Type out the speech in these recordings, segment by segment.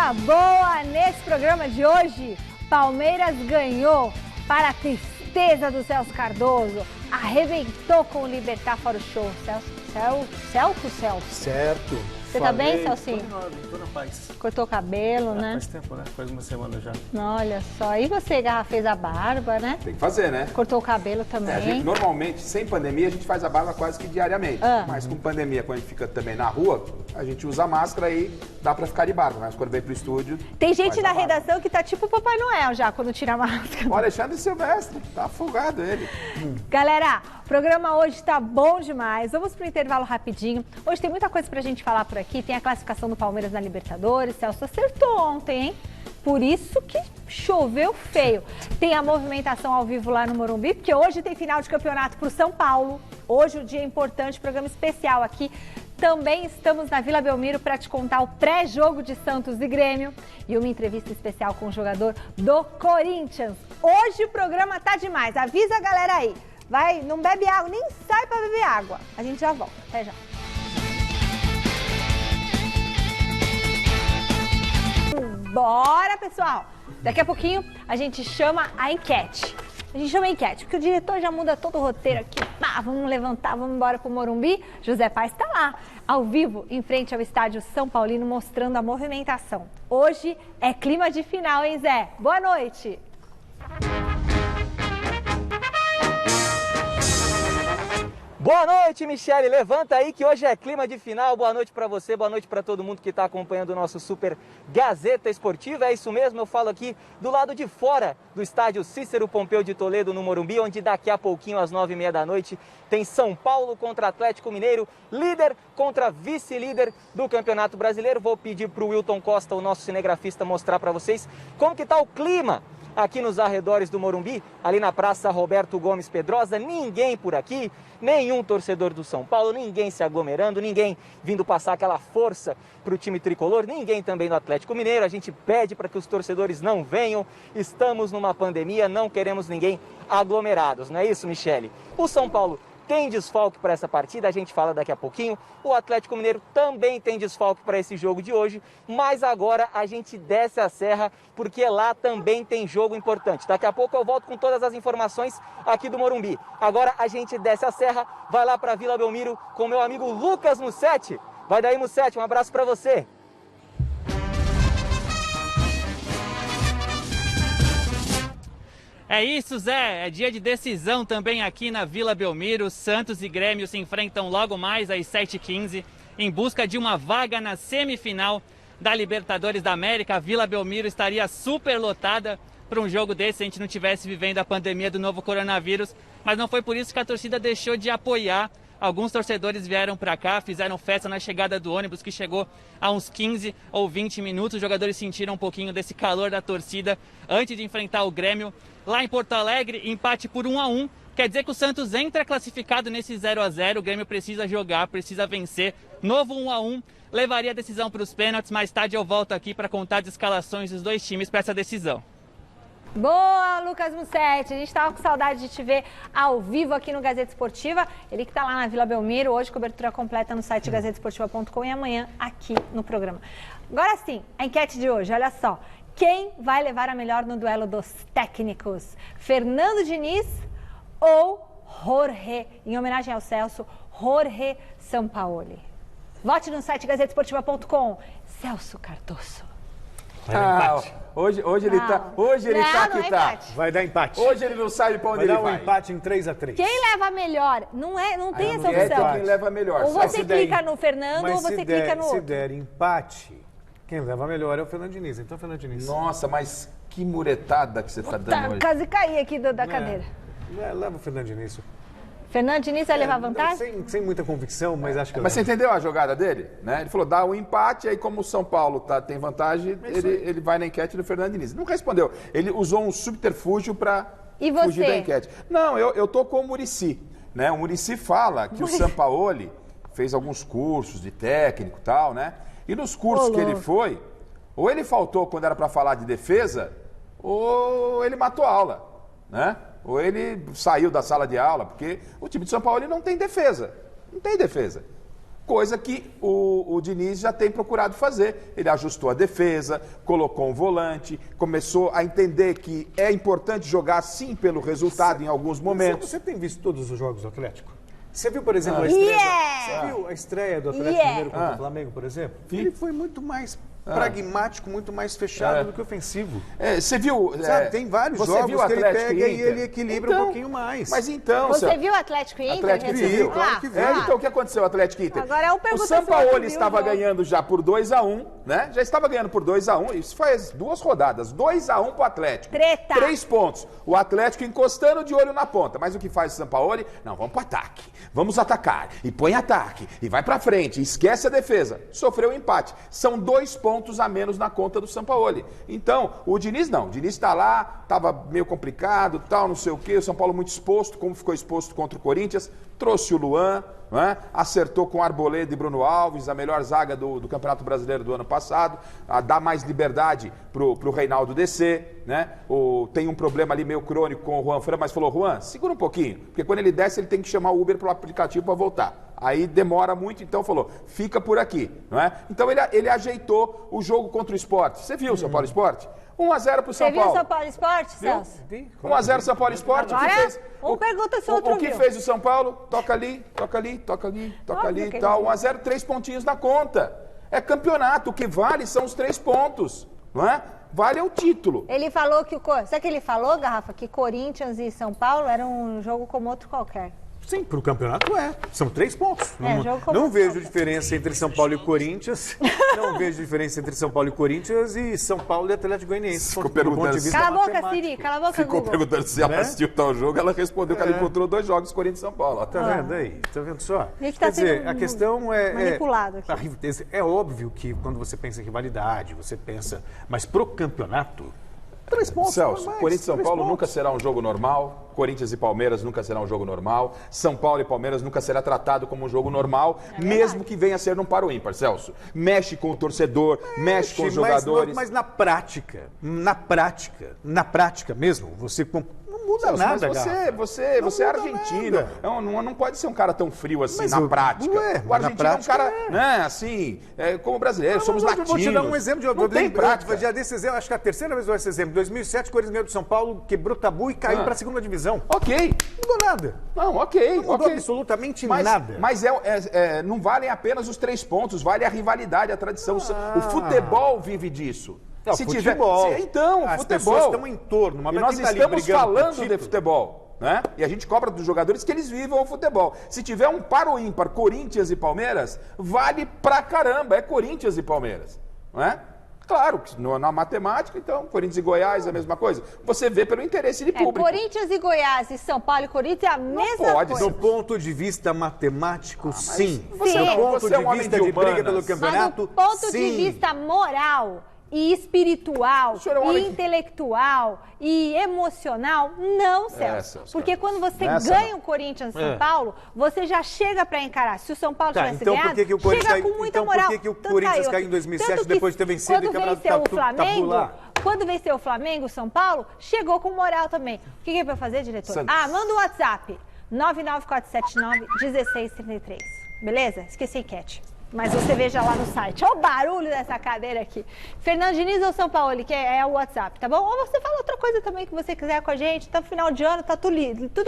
coisa boa nesse programa de hoje. Palmeiras ganhou, para a tristeza do Celso Cardoso. Arrebentou com o Libertad fora o show. Celso? Certo. Você tá bem, Celcinho? Tô na paz. Cortou o cabelo, né? Faz tempo, né? Faz uma semana já. Olha só. E você, Garra, fez a barba, né? Tem que fazer, né? Cortou o cabelo também. A gente, normalmente, sem pandemia, a gente faz a barba quase que diariamente. Mas com pandemia, quando a gente fica também na rua, a gente usa máscara e dá pra ficar de barba. Mas quando vem pro estúdio... Tem gente na redação que tá tipo o Papai Noel já, quando tira a máscara. O Alexandre Silvestre, tá afogado ele. Galera, o programa hoje tá bom demais. Vamos pro intervalo rapidinho. Hoje tem muita coisa pra gente falar por aqui. Tem a classificação do Palmeiras na Libertadores. Celso acertou ontem, hein? Por isso que choveu feio. Tem a movimentação ao vivo lá no Morumbi, porque hoje tem final de campeonato pro São Paulo. Hoje o dia é importante, programa especial aqui. Também estamos na Vila Belmiro para te contar o pré-jogo de Santos e Grêmio e uma entrevista especial com o jogador do Corinthians. Hoje o programa tá demais. Avisa a galera aí. Vai, não bebe água, nem sai para beber água. A gente já volta. Até já. Bora, pessoal! Daqui a pouquinho a gente chama a enquete. A gente chama a enquete, porque o diretor já muda todo o roteiro aqui. Pá, vamos levantar, vamos embora pro Morumbi. José Paz está lá, ao vivo, em frente ao estádio São Paulino, mostrando a movimentação. Hoje é clima de final, hein, Zé? Boa noite! Boa noite, Michele. Levanta aí que hoje é clima de final. Boa noite para você, boa noite para todo mundo que está acompanhando o nosso Super Gazeta Esportiva. É isso mesmo, eu falo aqui do lado de fora do estádio Cícero Pompeu de Toledo, no Morumbi, onde daqui a pouquinho, às 9h30 da noite, tem São Paulo contra Atlético Mineiro, líder contra vice-líder do Campeonato Brasileiro. Vou pedir para o Wilton Costa, o nosso cinegrafista, mostrar para vocês como que está o clima aqui nos arredores do Morumbi, ali na Praça Roberto Gomes Pedrosa. Ninguém por aqui, nenhum torcedor do São Paulo, ninguém se aglomerando, ninguém vindo passar aquela força para o time tricolor, ninguém também do Atlético Mineiro. A gente pede para que os torcedores não venham, estamos numa pandemia, não queremos ninguém aglomerados, não é isso, Michele? O São Paulo tem desfalque para essa partida, a gente fala daqui a pouquinho. O Atlético Mineiro também tem desfalque para esse jogo de hoje, mas agora a gente desce a serra porque lá também tem jogo importante. Daqui a pouco eu volto com todas as informações aqui do Morumbi. Agora a gente desce a serra, vai lá para Vila Belmiro com meu amigo Lucas Mussetti. Vai daí, Mussetti, um abraço para você. É isso, Zé. É dia de decisão também aqui na Vila Belmiro. Santos e Grêmio se enfrentam logo mais às 7h15 em busca de uma vaga na semifinal da Libertadores da América. A Vila Belmiro estaria super lotada para um jogo desse se a gente não estivesse vivendo a pandemia do novo coronavírus. Mas não foi por isso que a torcida deixou de apoiar. Alguns torcedores vieram para cá, fizeram festa na chegada do ônibus, que chegou a uns 15 ou 20 minutos. Os jogadores sentiram um pouquinho desse calor da torcida antes de enfrentar o Grêmio. Lá em Porto Alegre, empate por 1-1. Quer dizer que o Santos entra classificado nesse 0-0. O Grêmio precisa jogar, precisa vencer. Novo 1-1, levaria a decisão para os pênaltis. Mais tarde eu volto aqui para contar as escalações dos dois times para essa decisão. Boa, Lucas Mussetti. A gente estava com saudade de te ver ao vivo aqui no Gazeta Esportiva. Ele que está lá na Vila Belmiro. Hoje, cobertura completa no site gazetesportiva.com e amanhã aqui no programa. Agora sim, a enquete de hoje, olha só. Quem vai levar a melhor no duelo dos técnicos? Fernando Diniz ou Jorge, em homenagem ao Celso, Jorge Sampaoli? Vote no site gazetesportiva.com. Celso Cardoso. Hoje ele tá que tá. Vai dar empate. Hoje ele não sabe pra onde ele vai. Vai dar um empate em 3-3. Quem leva a melhor? Não tem essa opção. Quem leva a melhor. Ou você clica no Fernando ou você clica no outro. Se der empate, quem leva melhor é o Fernando Diniz. Então, Fernando Diniz. Nossa, mas que muretada que você tá dando hoje. Quase caí aqui da cadeira. Leva o Fernando Diniz. Fernando Diniz vai levar vantagem? Sem muita convicção, mas acho que... Mas você entendeu a jogada dele? Né? Ele falou, dá um empate, aí como o São Paulo tem vantagem, ele vai na enquete do Fernando Diniz. Não respondeu. Ele usou um subterfúgio para fugir da enquete. Não, eu tô com o Muricy. Né? O Muricy fala que o Sampaoli fez alguns cursos de técnico e tal, né? E nos cursos que ele foi, ou ele faltou quando era para falar de defesa, ou ele matou a aula, né? Ou ele saiu da sala de aula, porque o time de São Paulo não tem defesa. Não tem defesa. Coisa que o Diniz já tem procurado fazer. Ele ajustou a defesa, colocou um volante, começou a entender que é importante jogar sim pelo resultado em alguns momentos. Você tem visto todos os jogos do Atlético? Você viu, por exemplo, a estreia, você viu a estreia do Atlético Mineiro contra o Flamengo, por exemplo? Ele foi muito mais pragmático, muito mais fechado do que ofensivo. Você viu... Sabe, tem vários jogos que ele pega e ele equilibra um pouquinho mais. Mas então... Você viu o Atlético e Inter? Atlético e Inter? Claro que viu. Então o que aconteceu, o Atlético e Inter? Agora eu pergunto o Sampaoli estava ganhando já por 2-1, né? Já estava ganhando por 2-1, isso faz 2 rodadas. 2-1 pro Atlético. Treta. 3 pontos. O Atlético encostando de olho na ponta. Mas o que faz o Sampaoli? Não, vamos pro ataque. Vamos atacar. E põe ataque. E vai pra frente. Esquece a defesa. Sofreu um empate. São 2 pontos a menos na conta do Sampaoli. Então, o Diniz não. O Diniz está lá, estava meio complicado, tal, não sei o quê. O São Paulo muito exposto, como ficou exposto contra o Corinthians. Trouxe o Luan, né? Acertou com Arboleda e Bruno Alves, a melhor zaga do Campeonato Brasileiro do ano passado. Dá mais liberdade pro Reinaldo descer, né? Tem um problema ali meio crônico com o Juan Fran, mas falou, Juan, segura um pouquinho, porque quando ele desce ele tem que chamar o Uber pelo aplicativo para voltar. Aí demora muito, então falou, fica por aqui, não é? Então ele ajeitou o jogo contra o Sport. Você viu o São Paulo Sport? 1-0 pro São Paulo. Você viu o São Paulo Sport, Celso? 1-0 São Paulo Sport. Agora, pergunta se o outro O que fez o São Paulo? Toca ali, toca ali, toca ali, toca ali e tal. 1-0, 3 pontinhos na conta. É campeonato, o que vale são os 3 pontos, não é? Vale o título. Ele falou que sabe o que ele falou, Garrafa? Que Corinthians e São Paulo era um jogo como outro qualquer. Sim, para o campeonato são 3 pontos. Não vejo diferença entre São Paulo e Corinthians. Não vejo diferença entre São Paulo e Corinthians e São Paulo e Atlético Goianiense. Ficou perguntando Cala a boca, Siri. Cala a boca, Ficou perguntando se ela assistiu tal jogo. Ela respondeu que ela encontrou 2 jogos, Corinthians e São Paulo. Tá vendo aí? Tá vendo só? Quer dizer, a questão é... manipulado aqui. É óbvio que quando você pensa em rivalidade, você pensa... Mas pro campeonato... 3 pontos. Celso, Corinthians e São Paulo nunca será um jogo normal. Corinthians e Palmeiras nunca será um jogo normal. São Paulo e Palmeiras nunca será tratado como um jogo normal, mesmo que venha a ser num para o ímpar, Celso. Mexe com o torcedor, mexe com os jogadores. Mas na prática mesmo, você não muda nada, você é argentino. Não pode ser um cara tão frio assim na prática. O argentino é um cara, né, assim, como brasileiro, somos latinos. Vou te dar um exemplo não tem prática. Já desse exemplo, acho que é a terceira vez que eu dou esse exemplo. 2007, o Corinthians ganhou do São Paulo, quebrou tabu e caiu para a segunda divisão. Ok. Não mudou nada. Não, ok. Não mudou absolutamente nada. Mas não valem apenas os 3 pontos, vale a rivalidade, a tradição. O futebol vive disso. Não, futebol. Então, as futebol. pessoas estão em torno. E nós estamos falando de futebol, né? E a gente cobra dos jogadores que eles vivam o futebol. Se tiver um par ou ímpar, Corinthians e Palmeiras, vale pra caramba. É Corinthians e Palmeiras, não é? Claro, na matemática, então, Corinthians e Goiás é a mesma coisa. Você vê pelo interesse de público. Corinthians e Goiás e São Paulo e Corinthians é a mesma coisa. Do ponto de vista matemático, sim. Sim. Do ponto de vista de briga pelo campeonato, mas do ponto de vista moral e espiritual, e intelectual e emocional, não, Celso. Porque quando você ganha o Corinthians e São Paulo, você já chega para encarar. Se o São Paulo tivesse ganhado, chega com muita moral. Por que o Corinthians caiu em 2007 depois de ter vencido e o campeonato tabular? Quando venceu o Flamengo, o São Paulo, chegou com moral também. O que é para fazer, diretor? Manda um WhatsApp, 99479-1633. Beleza? Esqueci a enquete. Mas você veja lá no site. Olha o barulho dessa cadeira aqui. Fernando Diniz ou São Paulo, que é o WhatsApp, tá bom? Ou você fala outra coisa também que você quiser com a gente. Tá final de ano, tá tudo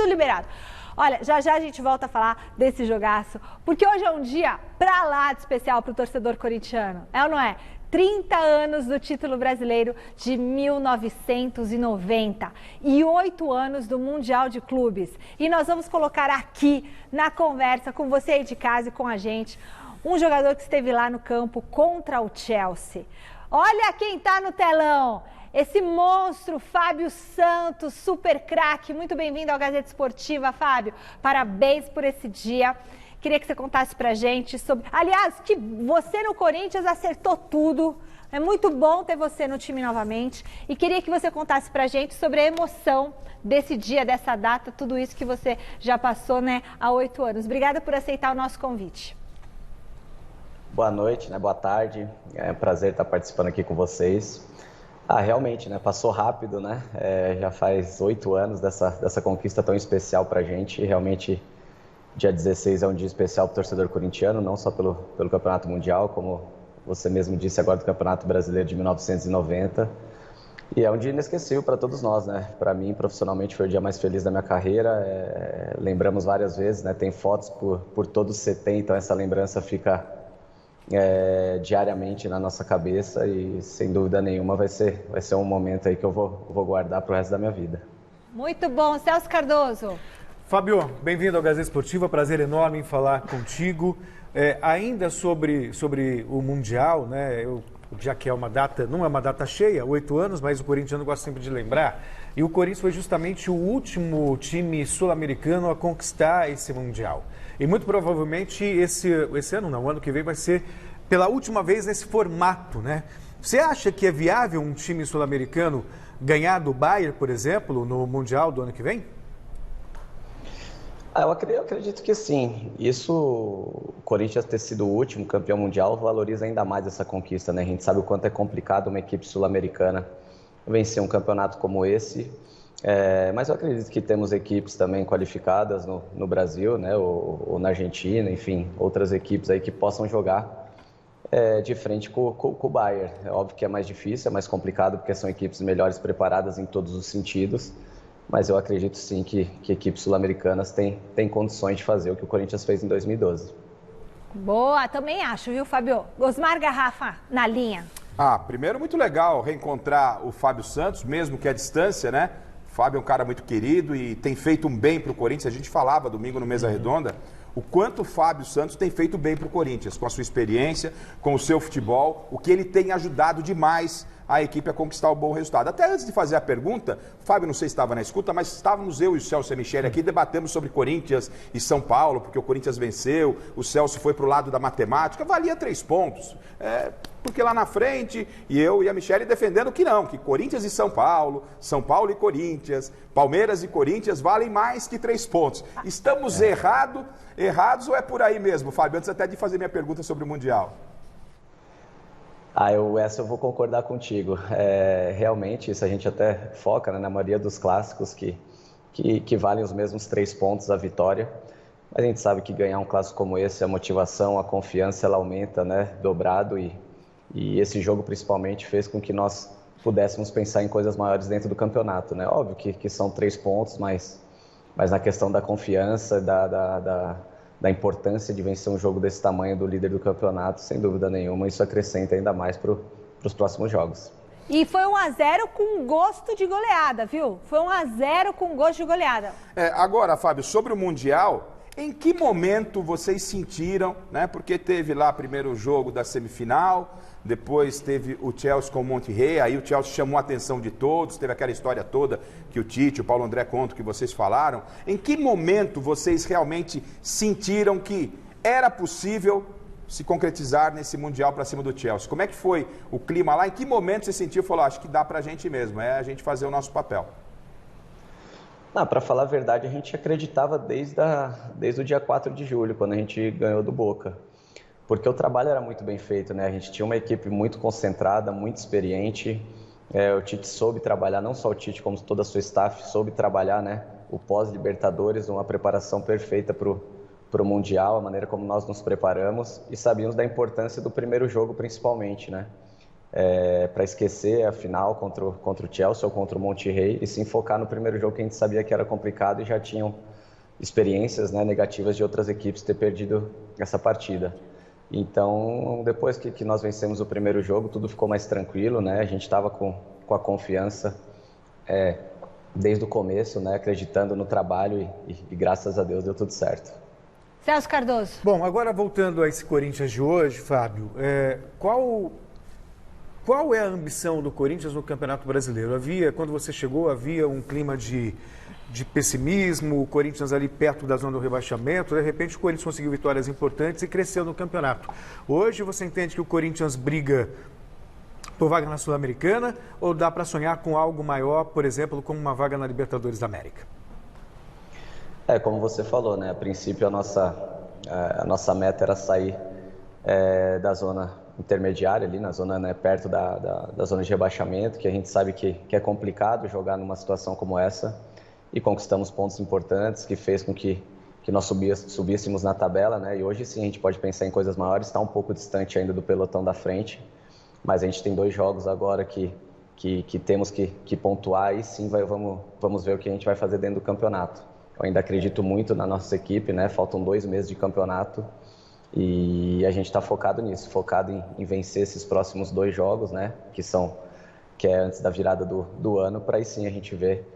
liberado. Olha, já a gente volta a falar desse jogaço, porque hoje é um dia pra lá de especial pro torcedor corintiano. É ou não é? 30 anos do título brasileiro de 1990 e 8 anos do Mundial de Clubes. E nós vamos colocar aqui na conversa com você aí de casa e com a gente um jogador que esteve lá no campo contra o Chelsea. Olha quem está no telão, esse monstro Fábio Santos, super craque. Muito bem-vindo ao Gazeta Esportiva, Fábio. Parabéns por esse dia. Queria que você contasse pra gente sobre... Aliás, que você no Corinthians acertou tudo. É muito bom ter você no time novamente. E queria que você contasse pra gente sobre a emoção desse dia, dessa data, tudo isso que você já passou, né, há 8 anos. Obrigada por aceitar o nosso convite. Boa noite, né? Boa tarde. É um prazer estar participando aqui com vocês. Realmente, né? Passou rápido, né? Já faz 8 anos dessa conquista tão especial para a gente. E realmente dia 16 é um dia especial para o torcedor corintiano, não só pelo Campeonato Mundial, como você mesmo disse agora do Campeonato Brasileiro de 1990. E é um dia inesquecível para todos nós, né? Para mim, profissionalmente, foi o dia mais feliz da minha carreira. Lembramos várias vezes, né? Tem fotos por todo o CT, então essa lembrança fica diariamente na nossa cabeça e, sem dúvida nenhuma, vai ser um momento aí que eu vou guardar para o resto da minha vida. Muito bom. Celso Cardoso. Fábio, bem-vindo ao Gazeta Esportiva, prazer enorme em falar contigo. Ainda sobre o Mundial, né? Já que é uma data, não é uma data cheia, 8 anos, mas o corintiano gosta sempre de lembrar. E o Corinthians foi justamente o último time sul-americano a conquistar esse Mundial. E muito provavelmente esse ano, não, o ano que vem vai ser pela última vez nesse formato, né? Você acha que é viável um time sul-americano ganhar do Bayern, por exemplo, no Mundial do ano que vem? Eu acredito que sim. Isso, o Corinthians ter sido o último campeão mundial valoriza ainda mais essa conquista, né? A gente sabe o quanto é complicado uma equipe sul-americana vencer um campeonato como esse. Mas eu acredito que temos equipes também qualificadas no Brasil, né? Ou na Argentina, enfim, outras equipes aí que possam jogar de frente com o Bayern. É óbvio que é mais difícil, é mais complicado, porque são equipes melhores preparadas em todos os sentidos. Mas eu acredito sim que equipes sul-americanas têm condições de fazer o que o Corinthians fez em 2012. Boa, também acho, viu, Fábio? Osmar Garrafa, na linha. Primeiro, muito legal reencontrar o Fábio Santos, mesmo que à distância, né? O Fábio é um cara muito querido e tem feito um bem para o Corinthians. A gente falava domingo no Mesa Redonda o quanto o Fábio Santos tem feito bem para o Corinthians, com a sua experiência, com o seu futebol, o que ele tem ajudado demais a equipe a conquistar o bom resultado. Até antes de fazer a pergunta, Fábio, não sei se estava na escuta, mas estávamos eu e o Celso e a Michele aqui, debatemos sobre Corinthians e São Paulo, porque o Corinthians venceu, o Celso foi para o lado da matemática, valia 3 pontos. Porque lá na frente, e eu e a Michele defendendo que não, que Corinthians e São Paulo e Corinthians, Palmeiras e Corinthians valem mais que 3 pontos. Estamos errados ou é por aí mesmo, Fábio? Antes até de fazer minha pergunta sobre o Mundial. Essa eu vou concordar contigo. Realmente, isso a gente até foca, né, na maioria dos clássicos que valem os mesmos 3 pontos a vitória. Mas a gente sabe que ganhar um clássico como esse, a motivação, a confiança, ela aumenta, né, dobrado. E esse jogo, principalmente, fez com que nós pudéssemos pensar em coisas maiores dentro do campeonato, né? Óbvio que são 3 pontos, mas na questão da confiança, da importância de vencer um jogo desse tamanho do líder do campeonato, sem dúvida nenhuma, isso acrescenta ainda mais para os próximos jogos. E foi 1-0 com gosto de goleada, viu? Foi 1-0 com gosto de goleada. Agora, Fábio, sobre o Mundial, em que momento vocês sentiram, né? Porque teve lá primeiro o jogo da semifinal, depois teve o Chelsea com o Monterrey, aí o Chelsea chamou a atenção de todos, teve aquela história toda que o Tite, o Paulo André contam, que vocês falaram. Em que momento vocês realmente sentiram que era possível se concretizar nesse Mundial para cima do Chelsea? Como é que foi o clima lá? Em que momento você sentiu e falou, acho que dá pra gente mesmo, é a gente fazer o nosso papel? Para falar a verdade, a gente acreditava desde o dia 4 de julho, quando a gente ganhou do Boca. Porque o trabalho era muito bem feito, né? A gente tinha uma equipe muito concentrada, muito experiente. O Tite soube trabalhar, não só o Tite, como toda a sua staff, soube trabalhar, né, o pós-Libertadores, uma preparação perfeita para o Mundial, a maneira como nós nos preparamos. E sabíamos da importância do primeiro jogo, principalmente, né? Para esquecer a final contra o Chelsea ou contra o Monterrey e se enfocar no primeiro jogo, que a gente sabia que era complicado e já tinham experiências, né, negativas de outras equipes ter perdido essa partida. Então, depois que nós vencemos o primeiro jogo, tudo ficou mais tranquilo, né? A gente estava com a confiança desde o começo, né, acreditando no trabalho e graças a Deus deu tudo certo. Celso Cardoso. Bom, agora voltando a esse Corinthians de hoje, Fábio, qual é a ambição do Corinthians no Campeonato Brasileiro? Quando você chegou, havia um clima de pessimismo, o Corinthians ali perto da zona do rebaixamento, de repente o Corinthians conseguiu vitórias importantes e cresceu no campeonato. Hoje você entende que o Corinthians briga por vaga na Sul-Americana ou dá para sonhar com algo maior, por exemplo, como uma vaga na Libertadores da América? Como você falou, né? A princípio a nossa meta era sair da zona intermediária ali, na zona, né, perto da zona de rebaixamento, que a gente sabe que é complicado jogar numa situação como essa, e conquistamos pontos importantes, que fez com que nós subíssemos na tabela, né? E hoje sim a gente pode pensar em coisas maiores, está um pouco distante ainda do pelotão da frente, mas a gente tem 2 jogos agora que temos que pontuar e sim vamos ver o que a gente vai fazer dentro do campeonato. Eu ainda acredito muito na nossa equipe, né? Faltam 2 meses de campeonato e a gente está focado nisso, focado em vencer esses próximos 2 jogos, né? Que é antes da virada do ano, para aí sim a gente ver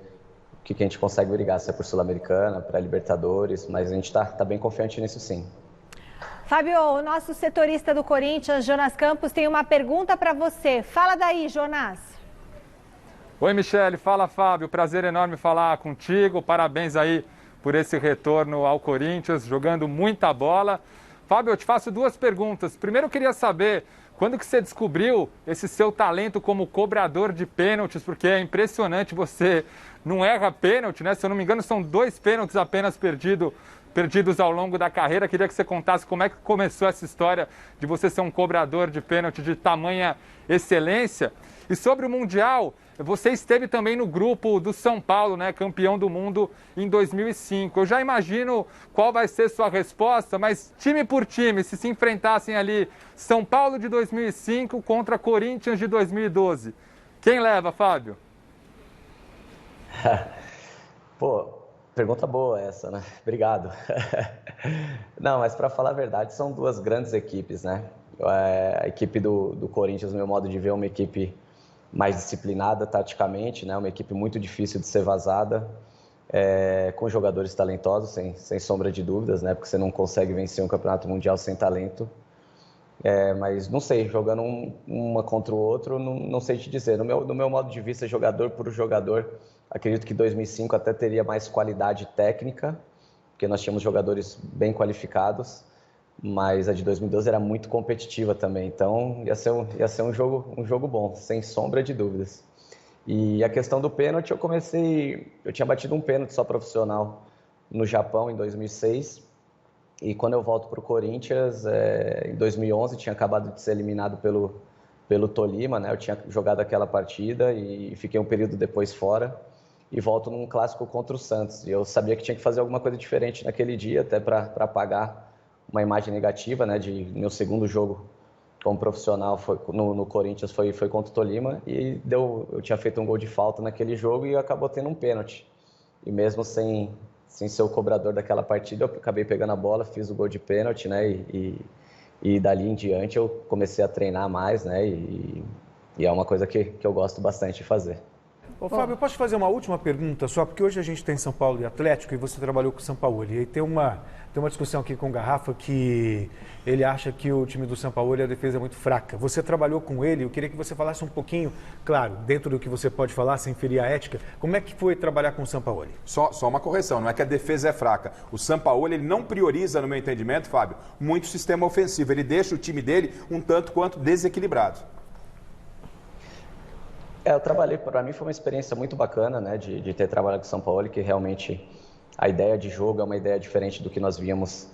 o que a gente consegue brigar, se é por Sul-Americana, para Libertadores, mas a gente está bem confiante nisso sim. Fábio, o nosso setorista do Corinthians, Jonas Campos, tem uma pergunta para você. Fala daí, Jonas. Oi, Michele. Fala, Fábio. Prazer enorme falar contigo. Parabéns aí por esse retorno ao Corinthians, jogando muita bola. Fábio, eu te faço 2 perguntas. Primeiro, eu queria saber quando que você descobriu esse seu talento como cobrador de pênaltis, porque é impressionante, você não erra pênalti, né? Se eu não me engano, são 2 pênaltis apenas perdidos ao longo da carreira. Queria que você contasse como é que começou essa história de você ser um cobrador de pênalti de tamanha excelência. E sobre o Mundial, você esteve também no grupo do São Paulo, né, campeão do mundo em 2005. Eu já imagino qual vai ser sua resposta, mas time por time, se enfrentassem ali São Paulo de 2005 contra Corinthians de 2012, quem leva, Fábio? Pô, pergunta boa essa, né? Obrigado. Não, mas para falar a verdade, são 2 grandes equipes, né? A equipe do Corinthians, no meu modo de ver, é uma equipe mais disciplinada taticamente, né? Uma equipe muito difícil de ser vazada, com jogadores talentosos, sem sombra de dúvidas, né? Porque você não consegue vencer um campeonato mundial sem talento. Mas não sei, jogando uma contra o outro, não sei te dizer. No meu modo de vista, jogador por jogador, acredito que 2005 até teria mais qualidade técnica, porque nós tínhamos jogadores bem qualificados, mas a de 2012 era muito competitiva também, então ia ser um jogo bom, sem sombra de dúvidas. E a questão do pênalti, eu tinha batido um pênalti só profissional no Japão em 2006, e quando eu volto para o Corinthians, em 2011, tinha acabado de ser eliminado pelo Tolima, né? Eu tinha jogado aquela partida e fiquei um período depois fora, e volto num clássico contra o Santos. E eu sabia que tinha que fazer alguma coisa diferente naquele dia, até para apagar uma imagem negativa, né? De meu segundo jogo como profissional no Corinthians foi contra o Tolima, e eu tinha feito um gol de falta naquele jogo e acabou tendo um pênalti. E mesmo sem ser o cobrador daquela partida, eu acabei pegando a bola, fiz o gol de pênalti, né? E dali em diante eu comecei a treinar mais, né? E é uma coisa que eu gosto bastante de fazer. Ô, Fábio, eu posso te fazer uma última pergunta só? Porque hoje a gente tem São Paulo e Atlético e você trabalhou com o São Paulo. E aí tem uma discussão aqui com o Garrafa que ele acha que o time do São Paulo e a defesa é muito fraca. Você trabalhou com ele, eu queria que você falasse um pouquinho, claro, dentro do que você pode falar, sem ferir a ética, como é que foi trabalhar com o São Paulo? Só uma correção, não é que a defesa é fraca. O São Paulo, ele não prioriza, no meu entendimento, Fábio, muito o sistema ofensivo. Ele deixa o time dele um tanto quanto desequilibrado. Eu trabalhei, para mim foi uma experiência muito bacana, né, de ter trabalhado com o São Paulo, que realmente a ideia de jogo é uma ideia diferente do que nós víamos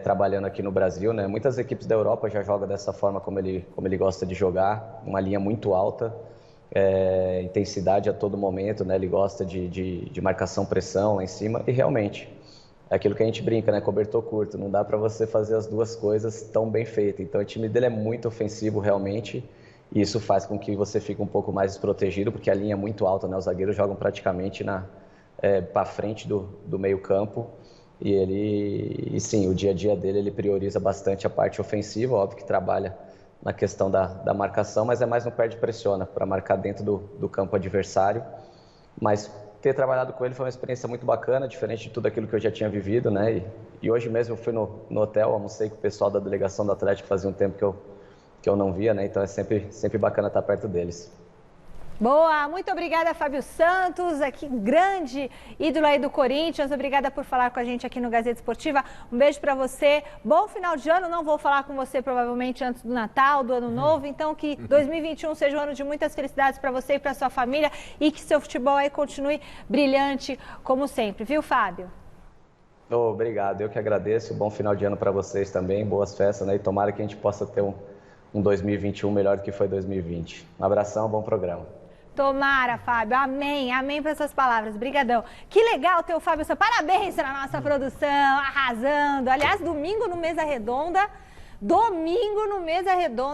trabalhando aqui no Brasil, né? Muitas equipes da Europa já jogam dessa forma como ele gosta de jogar, uma linha muito alta, intensidade a todo momento, né? Ele gosta de marcação-pressão lá em cima e realmente é aquilo que a gente brinca, né? Cobertor curto, não dá para você fazer as 2 coisas tão bem feitas. Então o time dele é muito ofensivo realmente. E isso faz com que você fique um pouco mais desprotegido, porque a linha é muito alta, né? Os zagueiros jogam praticamente para frente do meio campo. E sim, o dia a dia dele, ele prioriza bastante a parte ofensiva, óbvio que trabalha na questão da marcação, mas é mais no perde-pressiona, para marcar dentro do campo adversário. Mas ter trabalhado com ele foi uma experiência muito bacana, diferente de tudo aquilo que eu já tinha vivido, né? E hoje mesmo eu fui no hotel, almocei com o pessoal da delegação do Atlético, fazia um tempo que eu não via, né? Então é sempre bacana estar perto deles. Boa, muito obrigada, Fábio Santos, aqui grande ídolo aí do Corinthians. Obrigada por falar com a gente aqui no Gazeta Esportiva. Um beijo para você. Bom final de ano. Não vou falar com você provavelmente antes do Natal, do Ano Novo. Então que 2021 seja um ano de muitas felicidades para você e para sua família e que seu futebol aí continue brilhante como sempre, viu, Fábio? Obrigado, eu que agradeço. Bom final de ano para vocês também. Boas festas, né? E tomara que a gente possa ter um 2021 melhor do que foi 2020. Um abração, bom programa. Tomara, Fábio. Amém. Amém para essas palavras. Brigadão. Que legal ter o Fábio. Parabéns na nossa produção, arrasando. Aliás, domingo no Mesa Redonda,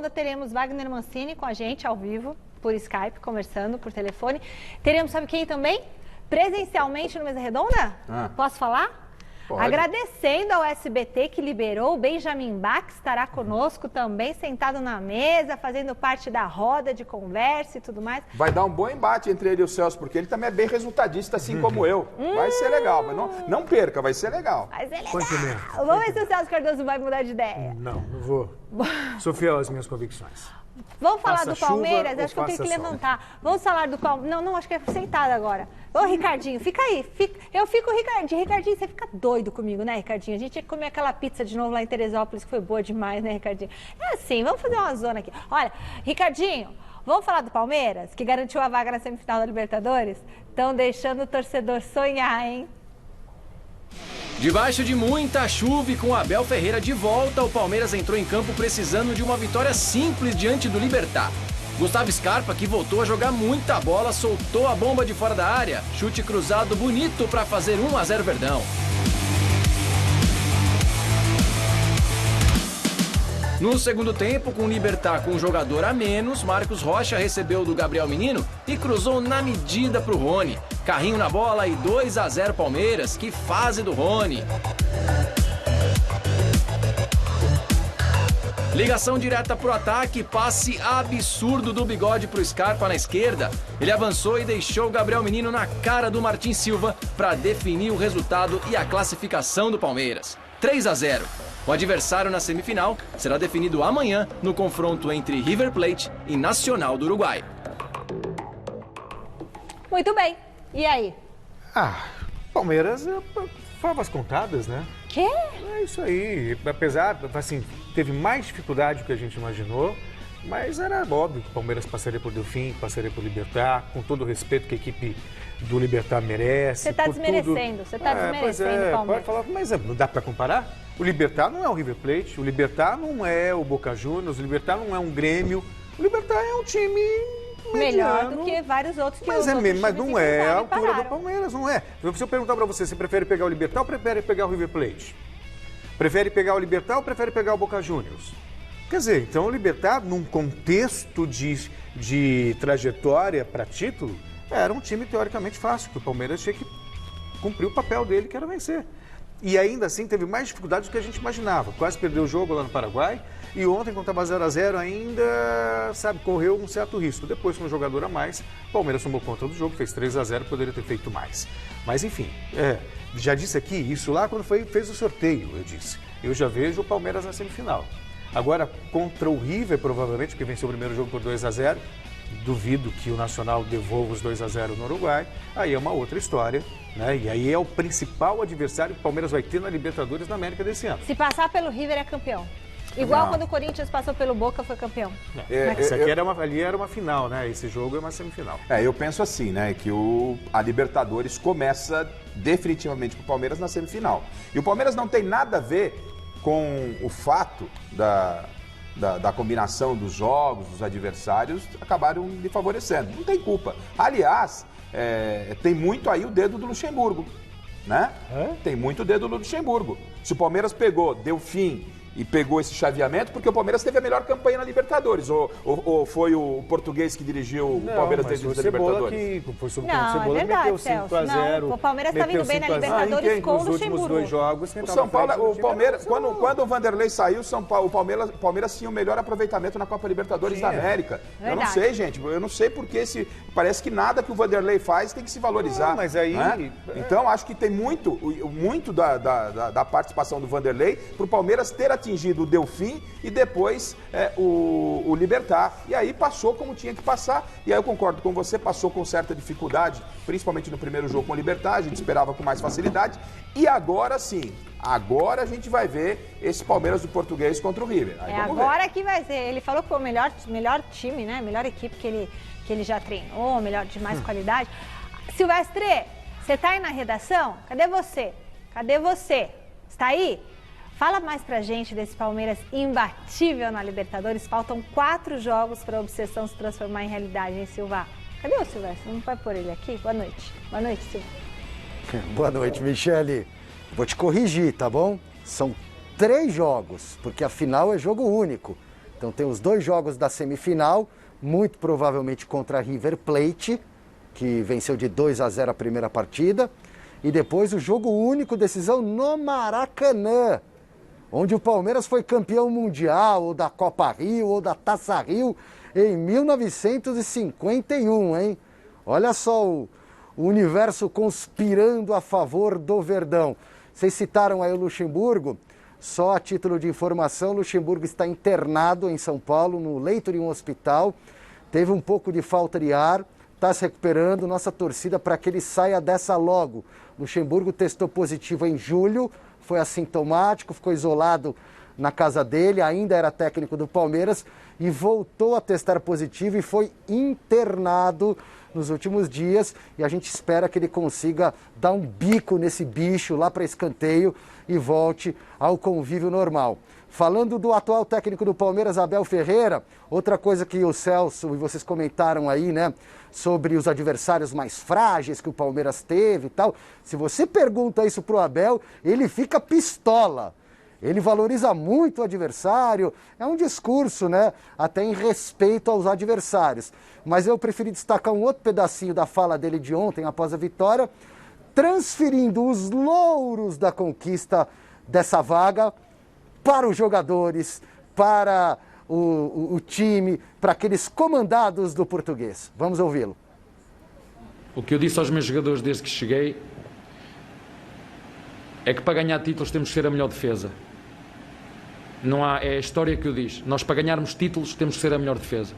teremos Wagner Mancini com a gente ao vivo, por Skype, conversando por telefone. Teremos, sabe quem também? Presencialmente no Mesa Redonda? Posso falar? Pode. Agradecendo ao SBT que liberou, o Benjamin Bach estará conosco também, sentado na mesa, fazendo parte da roda de conversa e tudo mais. Vai dar um bom embate entre ele e o Celso, porque ele também é bem resultadista, assim como eu. Vai ser legal, mas não perca, vai ser legal. Vai ser legal. Vamos ver se o Celso Cardoso vai mudar de ideia. Não, eu vou. Sou fiel às minhas convicções. Vamos falar do Palmeiras? Acho que eu tenho que levantar. Vamos falar do Palmeiras. Não, acho que é sentado agora. Ô, Ricardinho, fica aí. Eu fico, Ricardinho. Ricardinho, você fica doido comigo, né, Ricardinho? A gente tinha que comer aquela pizza de novo lá em Teresópolis, que foi boa demais, né, Ricardinho? É assim, vamos fazer uma zona aqui. Olha, Ricardinho, vamos falar do Palmeiras, que garantiu a vaga na semifinal da Libertadores? Estão deixando o torcedor sonhar, hein? Debaixo de muita chuva e com Abel Ferreira de volta, o Palmeiras entrou em campo precisando de uma vitória simples diante do Libertad. Gustavo Scarpa, que voltou a jogar muita bola, soltou a bomba de fora da área. Chute cruzado bonito para fazer 1-0 Verdão. No segundo tempo, com o Libertad com um jogador a menos, Marcos Rocha recebeu do Gabriel Menino e cruzou na medida para o Rony. Carrinho na bola e 2-0 Palmeiras. Que fase do Rony! Ligação direta pro ataque, passe absurdo do Bigode pro Scarpa na esquerda. Ele avançou e deixou o Gabriel Menino na cara do Martin Silva para definir o resultado e a classificação do Palmeiras. 3-0. O adversário na semifinal será definido amanhã no confronto entre River Plate e Nacional do Uruguai. Muito bem. E aí? Palmeiras, favas contadas, né? Quê? É isso aí. Apesar, assim, teve mais dificuldade do que a gente imaginou, mas era óbvio que o Palmeiras passaria por Delfim, passaria por Libertad, com todo o respeito que a equipe do Libertad merece. Você está desmerecendo, você está desmerecendo o Palmeiras. Pode falar, mas não dá para comparar? O Libertad não é o River Plate, o Libertad não é o Boca Juniors, o Libertad não é um Grêmio, o Libertad é um time melhor do que vários outros que mas não é a altura do Palmeiras, não é. Se eu perguntar para você, você prefere pegar o Libertad ou prefere pegar o River Plate? Prefere pegar o Libertad ou prefere pegar o Boca Juniors? Quer dizer, então o Libertad, num contexto de trajetória para título, era um time teoricamente fácil, que o Palmeiras tinha que cumprir o papel dele, que era vencer. E ainda assim teve mais dificuldades do que a gente imaginava. Quase perdeu o jogo lá no Paraguai e ontem, quando estava 0-0 ainda, correu um certo risco. Depois, com um jogador a mais, o Palmeiras tomou conta do jogo, fez 3-0, poderia ter feito mais. Mas enfim, já disse aqui, isso lá quando fez o sorteio, eu disse. Eu já vejo o Palmeiras na semifinal. Agora, contra o River, provavelmente, porque venceu o primeiro jogo por 2-0, duvido que o Nacional devolva os 2-0 no Uruguai, aí é uma outra história, né? E aí é o principal adversário que o Palmeiras vai ter na Libertadores da América desse ano. Se passar pelo River é campeão. Igual quando o Corinthians passou pelo Boca, foi campeão. Isso aqui ali era uma final, né? Esse jogo é uma semifinal. Eu penso assim, né? Que a Libertadores começa definitivamente com o Palmeiras na semifinal. E o Palmeiras não tem nada a ver com o fato da combinação dos jogos, dos adversários, acabaram lhe favorecendo. Não tem culpa. Aliás, tem muito aí o dedo do Luxemburgo, né? Tem muito o dedo do Luxemburgo. Se o Palmeiras deu fim e pegou esse chaveamento, porque o Palmeiras teve a melhor campanha na Libertadores. Ou foi o português que dirigiu o Palmeiras desde a Libertadores? Foi o Cebola que meteu 5-0. O Palmeiras está vindo bem na Libertadores com o Luxemburgo. Nos últimos 2 jogos, o São Paulo, o Palmeiras, quando o Vanderlei saiu, o Palmeiras tinha o melhor aproveitamento na Copa Libertadores da América. Verdade. Eu não sei, gente. Eu não sei porque parece que nada que o Vanderlei faz tem que se valorizar. Mas aí... Né? Então, acho que tem muito da participação do Vanderlei para o Palmeiras ter atingido o Delfim e depois o Libertad. E aí passou como tinha que passar. E aí eu concordo com você, passou com certa dificuldade, principalmente no primeiro jogo com o Libertad, a gente esperava com mais facilidade. E agora sim, agora a gente vai ver esse Palmeiras do Português contra o River. Aí agora que vai ser. Ele falou que foi o melhor time, né? Melhor equipe que ele já treinou, melhor de mais qualidade. Silvestre, você tá aí na redação? Cadê você? Está aí? Fala mais pra gente desse Palmeiras imbatível na Libertadores. Faltam 4 jogos para a obsessão se transformar em realidade, hein, Silva? Cadê o Silvestre? Não vai pôr ele aqui? Boa noite. Boa noite, Silvestre. Boa noite, Michele. Vou te corrigir, tá bom? São 3 jogos, porque a final é jogo único. Então tem os 2 jogos da semifinal, muito provavelmente contra a River Plate, que venceu de 2-0 a primeira partida. E depois o jogo único, decisão no Maracanã, onde o Palmeiras foi campeão mundial, ou da Copa Rio, ou da Taça Rio, em 1951, hein? Olha só o universo conspirando a favor do Verdão. Vocês citaram aí o Luxemburgo, só a título de informação, o Luxemburgo está internado em São Paulo, no leito de um hospital, teve um pouco de falta de ar, está se recuperando, nossa torcida para que ele saia dessa logo. Luxemburgo testou positivo em julho, foi assintomático, ficou isolado na casa dele, ainda era técnico do Palmeiras e voltou a testar positivo e foi internado nos últimos dias e a gente espera que ele consiga dar um bico nesse bicho lá para escanteio e volte ao convívio normal. Falando do atual técnico do Palmeiras, Abel Ferreira, outra coisa que o Celso e vocês comentaram aí, né, sobre os adversários mais frágeis que o Palmeiras teve e tal. Se você pergunta isso pro Abel, ele fica pistola. Ele valoriza muito o adversário, é um discurso, né, até em respeito aos adversários. Mas eu preferi destacar um outro pedacinho da fala dele de ontem, após a vitória, transferindo os louros da conquista dessa vaga para os jogadores, para o time, para aqueles comandados do Português. Vamos ouvi-lo. O que eu disse aos meus jogadores desde que cheguei é que para ganhar títulos temos que ser a melhor defesa. Não há, é a história que o diz. Nós para ganharmos títulos temos que ser a melhor defesa.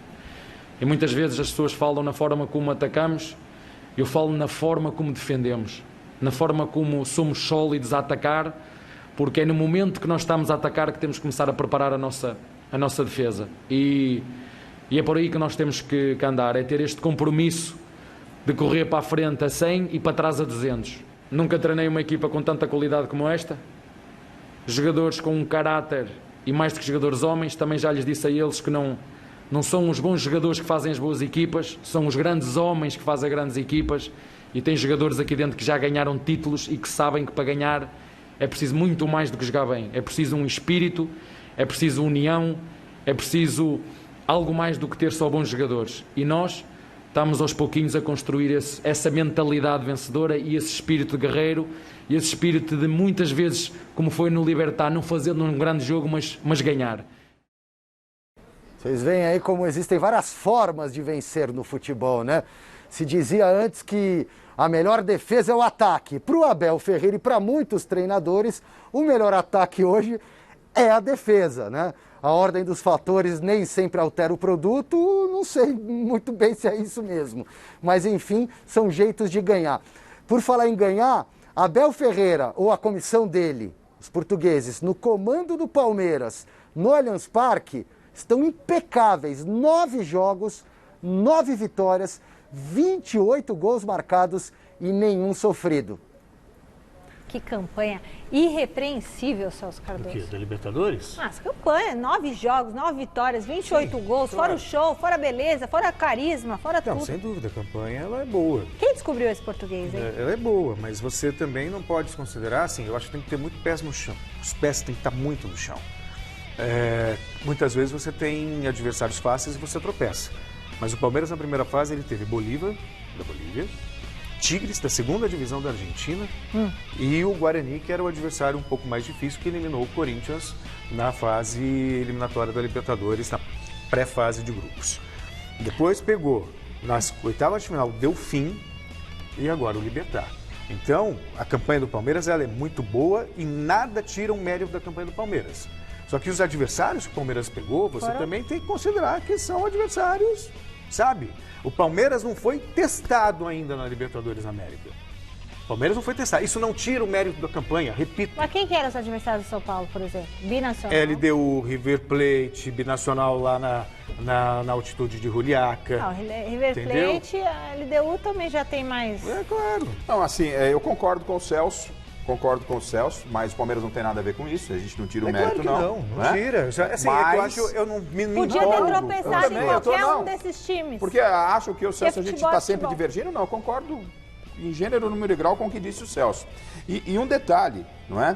E muitas vezes as pessoas falam na forma como atacamos, eu falo na forma como defendemos, na forma como somos sólidos a atacar, porque é no momento que nós estamos a atacar que temos que começar a preparar a nossa defesa. E é por aí que nós temos que andar, é ter este compromisso de correr para a frente a 100 e para trás a 200. Nunca treinei uma equipa com tanta qualidade como esta. Jogadores com um caráter, e mais do que jogadores homens, também já lhes disse a eles que não são os bons jogadores que fazem as boas equipas, são os grandes homens que fazem grandes equipas, e tem jogadores aqui dentro que já ganharam títulos e que sabem que para ganhar é preciso muito mais do que jogar bem. É preciso um espírito, é preciso união, é preciso algo mais do que ter só bons jogadores. E nós estamos aos pouquinhos a construir essa mentalidade vencedora e esse espírito de guerreiro e esse espírito de muitas vezes, como foi no Libertad, não fazer num grande jogo, mas ganhar. Vocês veem aí como existem várias formas de vencer no futebol, né? Se dizia antes que a melhor defesa é o ataque. Para o Abel Ferreira e para muitos treinadores, o melhor ataque hoje é a defesa, né? A ordem dos fatores nem sempre altera o produto, não sei muito bem se é isso mesmo. Mas, enfim, são jeitos de ganhar. Por falar em ganhar, Abel Ferreira ou a comissão dele, os portugueses, no comando do Palmeiras, no Allianz Parque, estão impecáveis. 9 jogos, 9 vitórias, 28 gols marcados e nenhum sofrido. Que campanha irrepreensível, Celso Cardoso. O quê? Da Libertadores? Essa campanha, 9 jogos, 9 vitórias, 28 gols, fora o show, fora a beleza, fora a carisma, fora tudo. Não, sem dúvida, a campanha ela é boa. Quem descobriu esse português, hein? Ela é boa, mas você também não pode considerar, assim, eu acho que tem que ter muito pés no chão. Os pés têm que estar muito no chão. Muitas vezes você tem adversários fáceis e você tropeça. Mas o Palmeiras na primeira fase ele teve Bolívar, da Bolívia, Tigres, da segunda divisão da Argentina, e o Guarani, que era o adversário um pouco mais difícil, que eliminou o Corinthians na fase eliminatória da Libertadores, na pré-fase de grupos. Depois pegou nas oitavas de final, deu fim, e agora o Libertad. Então, a campanha do Palmeiras ela é muito boa e nada tira o mérito da campanha do Palmeiras. Só que os adversários que o Palmeiras pegou, você também tem que considerar que são adversários, sabe? O Palmeiras não foi testado ainda na Libertadores América. O Palmeiras não foi testado. Isso não tira o mérito da campanha, repito. Mas quem que eram os adversários do São Paulo, por exemplo? Binacional? LDU, River Plate, Binacional lá na altitude de Juliaca. Não, River Plate, a LDU também já tem mais... É claro. Não, assim, eu concordo com o Celso. concordo com o Celso, mas o Palmeiras não tem nada a ver com isso, a gente não tira o mérito, claro que não tira. Assim, mas... eu não me podia ter tropeçado em qualquer um desses times. Porque acho que o Celso, a gente está sempre divergindo, não, eu concordo em gênero, número e grau com o que disse o Celso. E um detalhe, não é?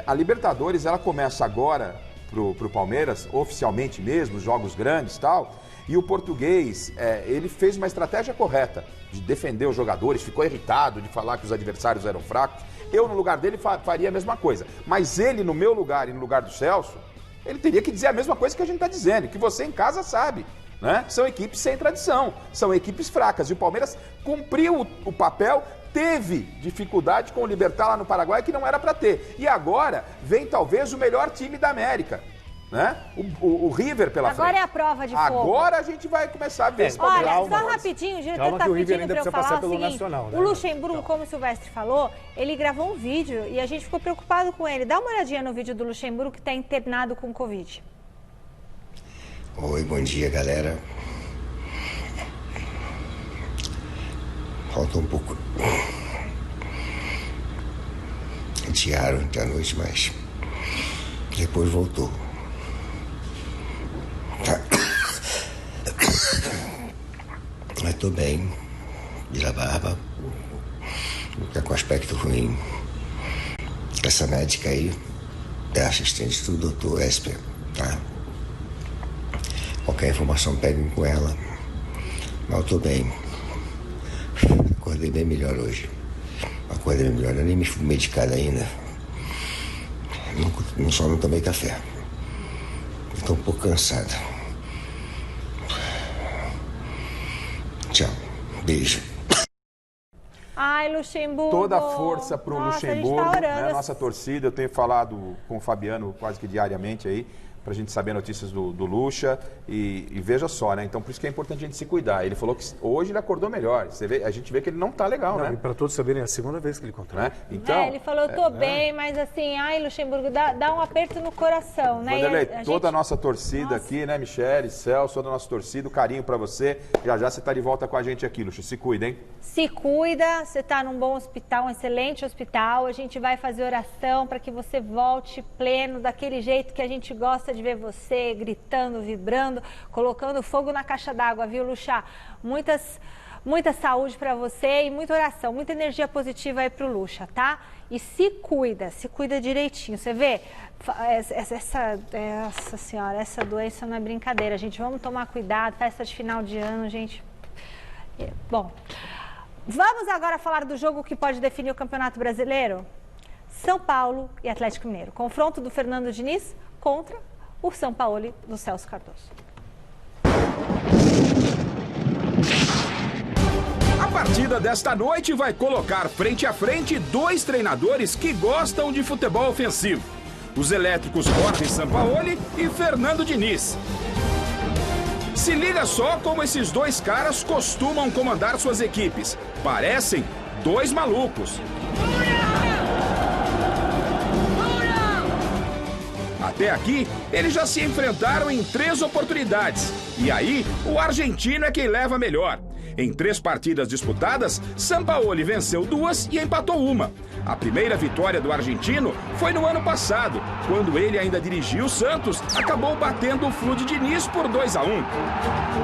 A Libertadores, ela começa agora pro Palmeiras, oficialmente mesmo, jogos grandes e tal, e o português, ele fez uma estratégia correta de defender os jogadores, ficou irritado de falar que os adversários eram fracos. Eu, no lugar dele, faria a mesma coisa. Mas ele, no meu lugar e no lugar do Celso, ele teria que dizer a mesma coisa que a gente está dizendo, que você em casa sabe, né? São equipes sem tradição, são equipes fracas. E o Palmeiras cumpriu o papel, teve dificuldade com o Libertad lá no Paraguai, que não era para ter. E agora vem talvez o melhor time da América. Né? O River pela frente. Agora é a prova de fogo. Agora a gente vai começar a ver esse Olha, só rapidinho, o diretor está pedindo para eu falar o seguinte. Nacional, né? O Luxemburgo, como o Silvestre falou, ele gravou um vídeo e a gente ficou preocupado com ele. Dá uma olhadinha no vídeo do Luxemburgo, que está internado com Covid. Oi, bom dia, galera. Falta um pouco. Adiaram até a noite, mas depois voltou. Mas tô bem, vira barba, tá com aspecto ruim. Essa médica aí é assistente do doutor Esper, tá? Qualquer informação peguem com ela. Mas eu tô bem. Acordei bem melhor hoje. Acordei bem melhor, eu nem me fui medicado ainda. Só não tomei café. Estou um pouco cansado. Tchau. Beijo. Ai, Luxemburgo. Toda a força para o Luxemburgo, tá né? Nossa torcida. Eu tenho falado com o Fabiano quase que diariamente aí, para a gente saber notícias do Luxa e veja só, né? Então por isso que é importante a gente se cuidar. Ele falou que hoje ele acordou melhor. Você vê, a gente vê que ele não tá legal, né? E para todos saberem, é a segunda vez que ele contrata. Né? Então, ele falou, eu tô bem, mas assim, ai, Luxemburgo, dá um aperto no coração, né? Vanderlei, toda a nossa torcida aqui, né, Michele, Celso, toda a nossa torcida, o carinho para você. Já você tá de volta com a gente aqui, Luxa. Se cuida, hein? Se cuida, você tá num bom hospital, um excelente hospital. A gente vai fazer oração para que você volte pleno, daquele jeito que a gente gosta de ver você, gritando, vibrando, colocando fogo na caixa d'água, viu, Luxa? Muita saúde para você e muita oração, muita energia positiva aí pro Luxa, tá? E se cuida direitinho. Você vê, essa senhora, essa doença não é brincadeira, gente. Vamos tomar cuidado, festa de final de ano, gente. Bom, vamos agora falar do jogo que pode definir o Campeonato Brasileiro? São Paulo e Atlético Mineiro. Confronto do Fernando Diniz contra o São Paulo do Celso Cardoso. A partida desta noite vai colocar frente a frente dois treinadores que gostam de futebol ofensivo. Os elétricos Jorge Sampaoli e Fernando Diniz. Se liga só como esses dois caras costumam comandar suas equipes. Parecem dois malucos. Até aqui, eles já se enfrentaram em 3 oportunidades. E aí, o argentino é quem leva melhor. Em 3 partidas disputadas, Sampaoli venceu 2 e empatou 1. A primeira vitória do argentino foi no ano passado, quando ele ainda dirigia o Santos, acabou batendo o Flu de Diniz por 2-1.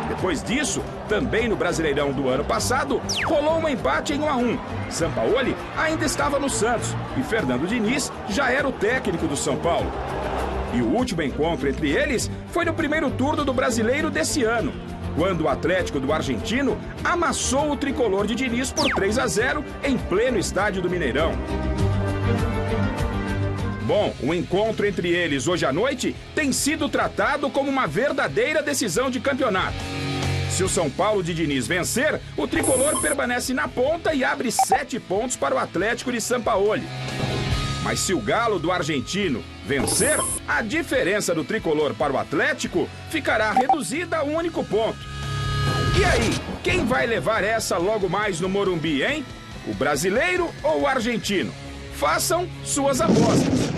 Depois disso, também no Brasileirão do ano passado, rolou um empate em 1-1. Sampaoli ainda estava no Santos e Fernando Diniz já era o técnico do São Paulo. E o último encontro entre eles foi no primeiro turno do Brasileiro desse ano, quando o Atlético do Argentino amassou o tricolor de Diniz por 3-0 em pleno estádio do Mineirão. Bom, o encontro entre eles hoje à noite tem sido tratado como uma verdadeira decisão de campeonato. Se o São Paulo de Diniz vencer, o tricolor permanece na ponta e abre 7 pontos para o Atlético de Sampaoli. Mas se o Galo do argentino vencer, a diferença do tricolor para o Atlético ficará reduzida a um único ponto. E aí, quem vai levar essa logo mais no Morumbi, hein? O brasileiro ou o argentino? Façam suas apostas.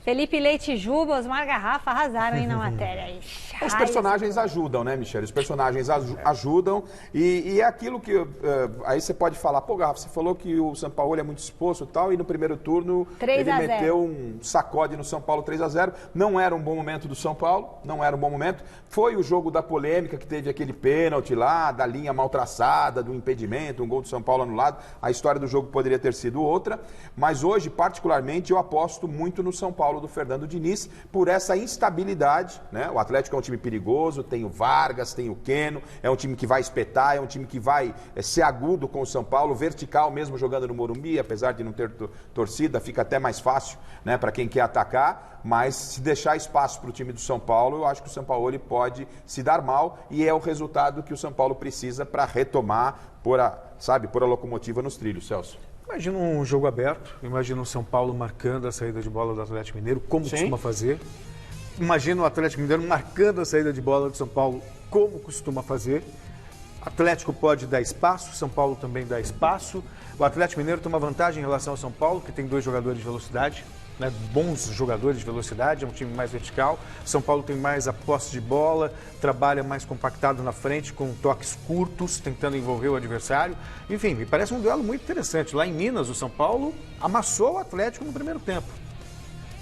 Felipe Leite e Juba, Osmar Garrafa arrasaram aí na matéria. Ixi. Os personagens ajudam, né, Michele? Os personagens ajudam e é aquilo que... aí você pode falar, pô, Garrafa, você falou que o São Paulo é muito exposto e tal, e no primeiro turno ele meteu um sacode no São Paulo 3-0. Não era um bom momento do São Paulo, não era um bom momento. Foi o jogo da polêmica que teve aquele pênalti lá, da linha mal traçada, do impedimento, um gol do São Paulo anulado. A história do jogo poderia ter sido outra, mas hoje, particularmente, eu aposto muito no São Paulo do Fernando Diniz por essa instabilidade, né? O Atlético é um time perigoso, tem o Vargas, tem o Queno, é um time que vai espetar, é um time que vai ser agudo com o São Paulo, vertical mesmo jogando no Morumbi, apesar de não ter torcida, fica até mais fácil, né, para quem quer atacar, mas se deixar espaço para o time do São Paulo, eu acho que o São Paulo ele pode se dar mal e é o resultado que o São Paulo precisa para retomar, pôr a locomotiva nos trilhos, Celso. Imagina um jogo aberto, imagina o São Paulo marcando a saída de bola do Atlético Mineiro, como costuma fazer. Imagina o Atlético Mineiro marcando a saída de bola do São Paulo, como costuma fazer. Atlético pode dar espaço, São Paulo também dá espaço. O Atlético Mineiro tem uma vantagem em relação ao São Paulo, que tem 2 jogadores de velocidade, né, bons jogadores de velocidade, é um time mais vertical. São Paulo tem mais a posse de bola, trabalha mais compactado na frente, com toques curtos, tentando envolver o adversário. Enfim, me parece um duelo muito interessante. Lá em Minas, o São Paulo amassou o Atlético no primeiro tempo.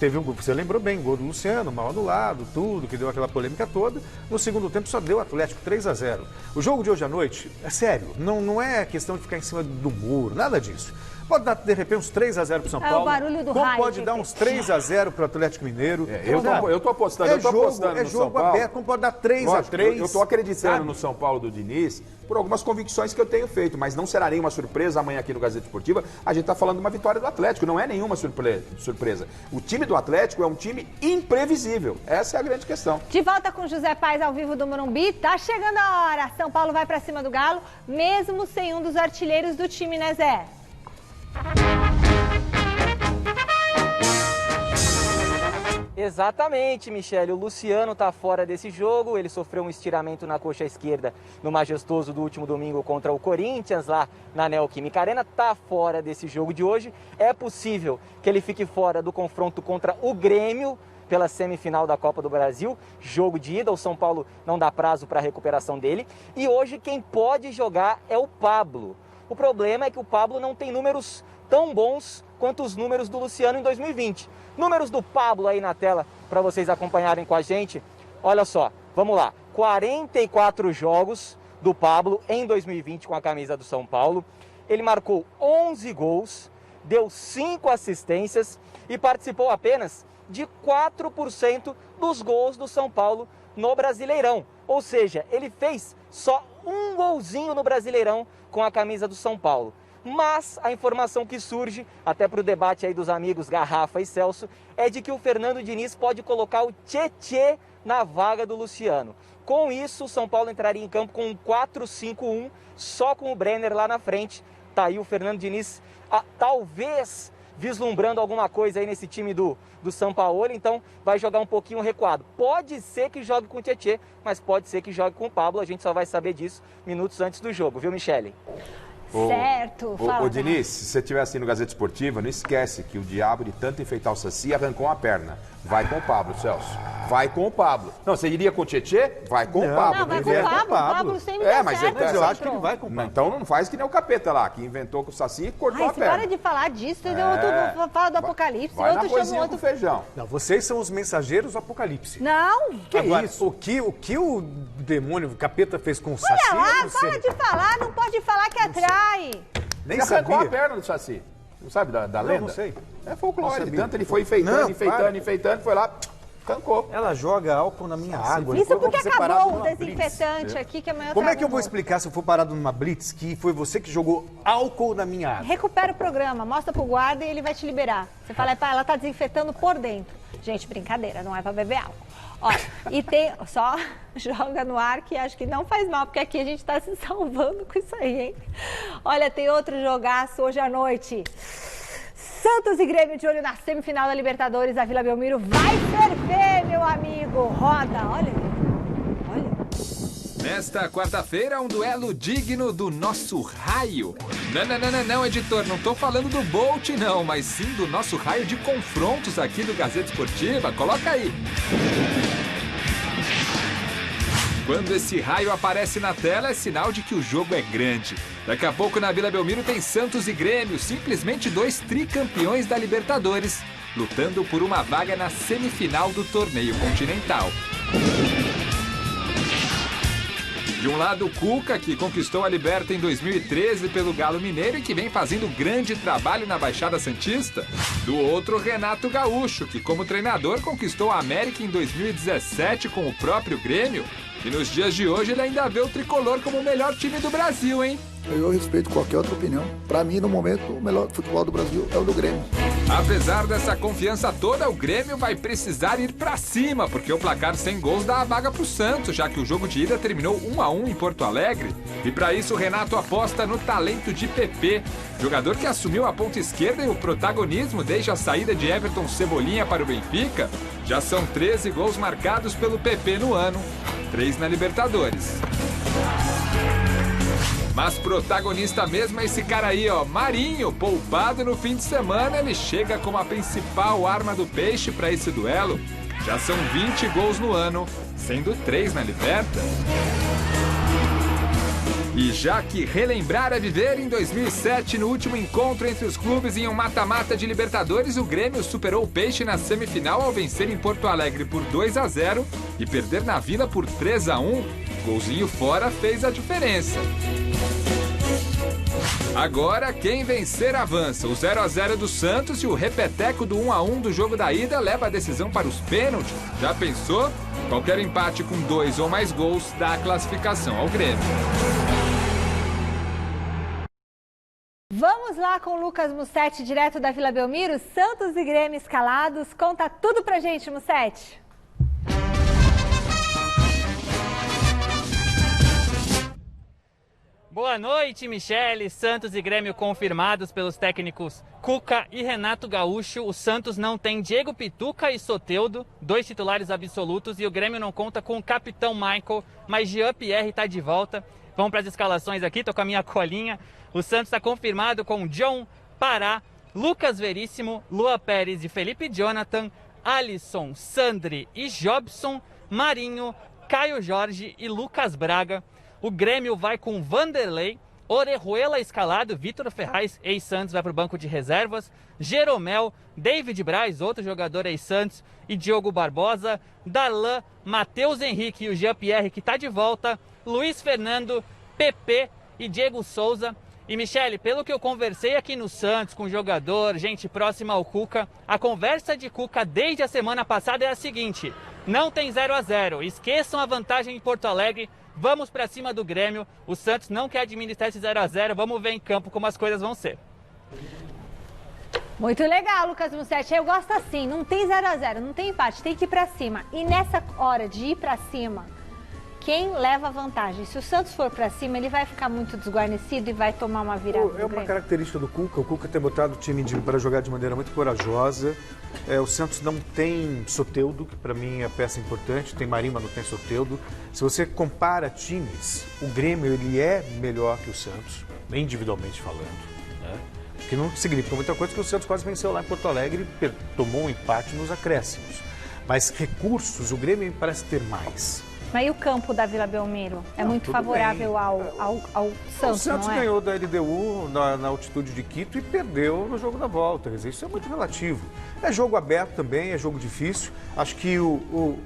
Teve você lembrou bem, gol do Luciano, mal anulado, tudo, que deu aquela polêmica toda. No segundo tempo só deu Atlético 3-0. O jogo de hoje à noite, é sério, não é questão de ficar em cima do muro, nada disso. Pode dar, de repente, uns 3-0 para o São Paulo. O barulho do como raio, pode dar uns 3-0 para o Atlético Mineiro. Eu tô apostando, no São Paulo. É jogo aberto, como pode dar 3-3. Eu tô acreditando no São Paulo do Diniz por algumas convicções que eu tenho feito, mas não será nenhuma surpresa amanhã aqui no Gazeta Esportiva. A gente está falando de uma vitória do Atlético, não é nenhuma surpresa. O time do Atlético é um time imprevisível. Essa é a grande questão. De volta com José Paes ao vivo do Morumbi, tá chegando a hora. São Paulo vai para cima do Galo, mesmo sem um dos artilheiros do time, né, Zé? Exatamente, Michele. O Luciano está fora desse jogo. Ele sofreu um estiramento na coxa esquerda no Majestoso do último domingo contra o Corinthians, lá na Neoquímica Arena. Está fora desse jogo de hoje. É possível que ele fique fora do confronto contra o Grêmio pela semifinal da Copa do Brasil. Jogo de ida, o São Paulo não dá prazo para a recuperação dele. E hoje quem pode jogar é o Pablo. O problema é que o Pablo não tem números tão bons quanto os números do Luciano em 2020. Números do Pablo aí na tela para vocês acompanharem com a gente. Olha só, vamos lá. 44 jogos do Pablo em 2020 com a camisa do São Paulo. Ele marcou 11 gols, deu 5 assistências e participou apenas de 4% dos gols do São Paulo no Brasileirão. Ou seja, ele fez só um golzinho no Brasileirão com a camisa do São Paulo. Mas a informação que surge, até para o debate aí dos amigos Garrafa e Celso, é de que o Fernando Diniz pode colocar o Tietê na vaga do Luciano. Com isso, o São Paulo entraria em campo com um 4-5-1, só com o Brenner lá na frente. Tá aí o Fernando Diniz, talvez vislumbrando alguma coisa aí nesse time do São Paulo, então vai jogar um pouquinho recuado. Pode ser que jogue com o Tietê, mas pode ser que jogue com o Pablo, a gente só vai saber disso minutos antes do jogo, viu, Michele? Certo. Ô Diniz, se você estiver assim no Gazeta Esportiva, não esquece que o diabo de tanto enfeitar o Saci arrancou uma perna. Vai com o Pablo, Celso. Vai com o Pablo. Não, você iria com o Tietê? Vai com o Pablo. Não, vai com o Pablo. O Pablo sempre mas eu acho que ele vai com o Pablo. Então não faz que nem o capeta lá, que inventou com o Saci e cortou a perna. Para de falar disso, outro fala do Apocalipse, vai outro chama outro feijão. Não, vocês são os mensageiros do Apocalipse. Não. Que agora, isso? O que o demônio, o capeta fez com o Saci? Olha lá, para de falar, não pode falar que atrai. Nem arrancou a perna do Saci. Não sabe da lenda? Não sei. É folclore. Tanto ele foi enfeitando, foi lá, arrancou. Ela joga álcool na minha água. Isso porque acabou o desinfetante aqui, que amanhã Como é que eu vou explicar se eu for parado numa blitz que foi você que jogou álcool na minha água? Recupera o programa, mostra pro guarda e ele vai te liberar. Você fala, pá, ela tá desinfetando por dentro. Gente, brincadeira, não é pra beber álcool. Olha, e tem, só joga no ar que acho que não faz mal, porque aqui a gente tá se salvando com isso aí, hein? Olha, tem outro jogaço hoje à noite. Santos e Grêmio de olho na semifinal da Libertadores. A Vila Belmiro vai ferver, meu amigo. Roda, olha. Nesta quarta-feira, um duelo digno do nosso raio. Não, editor, não tô falando do Bolt, não, mas sim do nosso raio de confrontos aqui do Gazeta Esportiva. Coloca aí. Quando esse raio aparece na tela, é sinal de que o jogo é grande. Daqui a pouco na Vila Belmiro tem Santos e Grêmio, simplesmente 2 tricampeões da Libertadores, lutando por uma vaga na semifinal do torneio continental. De um lado, o Cuca, que conquistou a Liberta em 2013 pelo Galo Mineiro e que vem fazendo grande trabalho na Baixada Santista. Do outro, Renato Gaúcho, que como treinador conquistou a América em 2017 com o próprio Grêmio. E nos dias de hoje ele ainda vê o Tricolor como o melhor time do Brasil, hein? Eu respeito qualquer outra opinião. Para mim, no momento, o melhor futebol do Brasil é o do Grêmio. Apesar dessa confiança toda, o Grêmio vai precisar ir pra cima, porque o placar sem gols dá a vaga pro Santos, já que o jogo de ida terminou 1-1 em Porto Alegre. E para isso, o Renato aposta no talento de PP, jogador que assumiu a ponta esquerda e o protagonismo desde a saída de Everton Cebolinha para o Benfica. Já são 13 gols marcados pelo PP no ano, 3 na Libertadores. Mas protagonista mesmo é esse cara aí, ó, Marinho, poupado no fim de semana, ele chega como a principal arma do Peixe para esse duelo. Já são 20 gols no ano, sendo 3 na Liberta. E já que relembrar é viver, em 2007, no último encontro entre os clubes em um mata-mata de Libertadores, o Grêmio superou o Peixe na semifinal ao vencer em Porto Alegre por 2-0 e perder na Vila por 3-1. Golzinho fora fez a diferença. Agora, quem vencer avança. O 0-0 do Santos e o repeteco do 1-1 do jogo da ida leva a decisão para os pênaltis. Já pensou? Qualquer empate com 2 ou mais gols dá a classificação ao Grêmio. Vamos lá com o Lucas Mussetti, direto da Vila Belmiro. Santos e Grêmio escalados. Conta tudo pra gente, Mussetti. Boa noite, Michele. Santos e Grêmio confirmados pelos técnicos Cuca e Renato Gaúcho. O Santos não tem Diego Pituca e Soteldo, 2 titulares absolutos, e o Grêmio não conta com o capitão Michael, mas Jean-Pierre está de volta. Vamos para as escalações aqui, tô com a minha colinha. O Santos está confirmado com John, Pará, Lucas Veríssimo, Lua Pérez e Felipe Jonathan, Alisson, Sandri e Jobson, Marinho, Caio Jorge e Lucas Braga. O Grêmio vai com Vanderlei, Orejuela escalado, Vitor Ferraz, ex-Santos, vai para o banco de reservas, Jeromel, David Braz, outro jogador ex-Santos, e Diogo Barbosa, Darlan, Matheus Henrique e o Jean-Pierre, que está de volta, Luiz Fernando, PP e Diego Souza. E, Michele, pelo que eu conversei aqui no Santos com o jogador, gente próxima ao Cuca, a conversa de Cuca desde a semana passada é a seguinte: não tem 0-0, esqueçam a vantagem em Porto Alegre, vamos para cima do Grêmio. O Santos não quer administrar esse 0-0, vamos ver em campo como as coisas vão ser. Muito legal, Lucas Mussetti. Eu gosto assim, não tem 0-0, não tem empate, tem que ir para cima. E nessa hora de ir para cima, quem leva vantagem? Se o Santos for para cima, ele vai ficar muito desguarnecido e vai tomar uma virada. É uma característica do Cuca. O Cuca tem botado o time para jogar de maneira muito corajosa. O Santos não tem Soteldo, que para mim é peça importante. Tem Marinho, mas não tem Soteldo. Se você compara times, o Grêmio ele é melhor que o Santos, individualmente falando, né? Que não significa muita coisa, porque o Santos quase venceu lá em Porto Alegre e tomou um empate nos acréscimos. Mas recursos, o Grêmio parece ter mais. Mas e o campo da Vila Belmiro? É muito favorável ao Santos, o Santos não é? ganhou da LDU na altitude de Quito e perdeu no jogo da volta. Quer dizer, isso é muito relativo. É jogo aberto também, é jogo difícil. Acho que o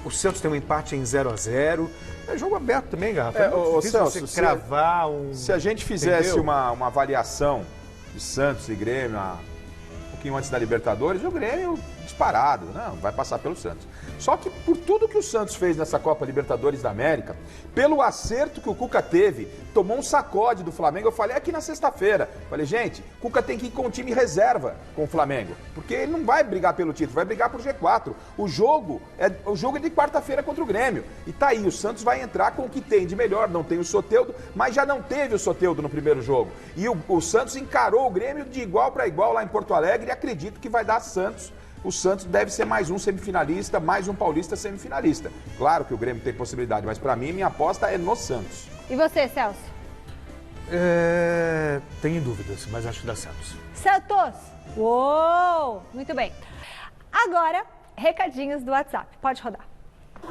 Santos tem um empate em 0-0. É jogo aberto também, Garrafa. É muito difícil Celso, você cravar se a gente fizesse uma avaliação de Santos e Grêmio um pouquinho antes da Libertadores, o Grêmio disparado, não, vai passar pelo Santos. Só que por tudo que o Santos fez nessa Copa Libertadores da América, pelo acerto que o Cuca teve, tomou um sacode do Flamengo. Eu falei aqui na sexta-feira, falei, gente, o Cuca tem que ir com o time reserva com o Flamengo, porque ele não vai brigar pelo título, vai brigar por G4. O jogo é de quarta-feira contra o Grêmio. E tá aí, o Santos vai entrar com o que tem de melhor, não tem o Soteldo, mas já não teve o Soteldo no primeiro jogo. E o Santos encarou o Grêmio de igual para igual lá em Porto Alegre e acredito que vai dar Santos. O Santos deve ser mais um semifinalista, mais um paulista semifinalista. Claro que o Grêmio tem possibilidade, mas para mim, minha aposta é no Santos. E você, Celso? Tenho dúvidas, mas acho que dá Santos. Santos! Uou! Muito bem. Agora, recadinhos do WhatsApp. Pode rodar.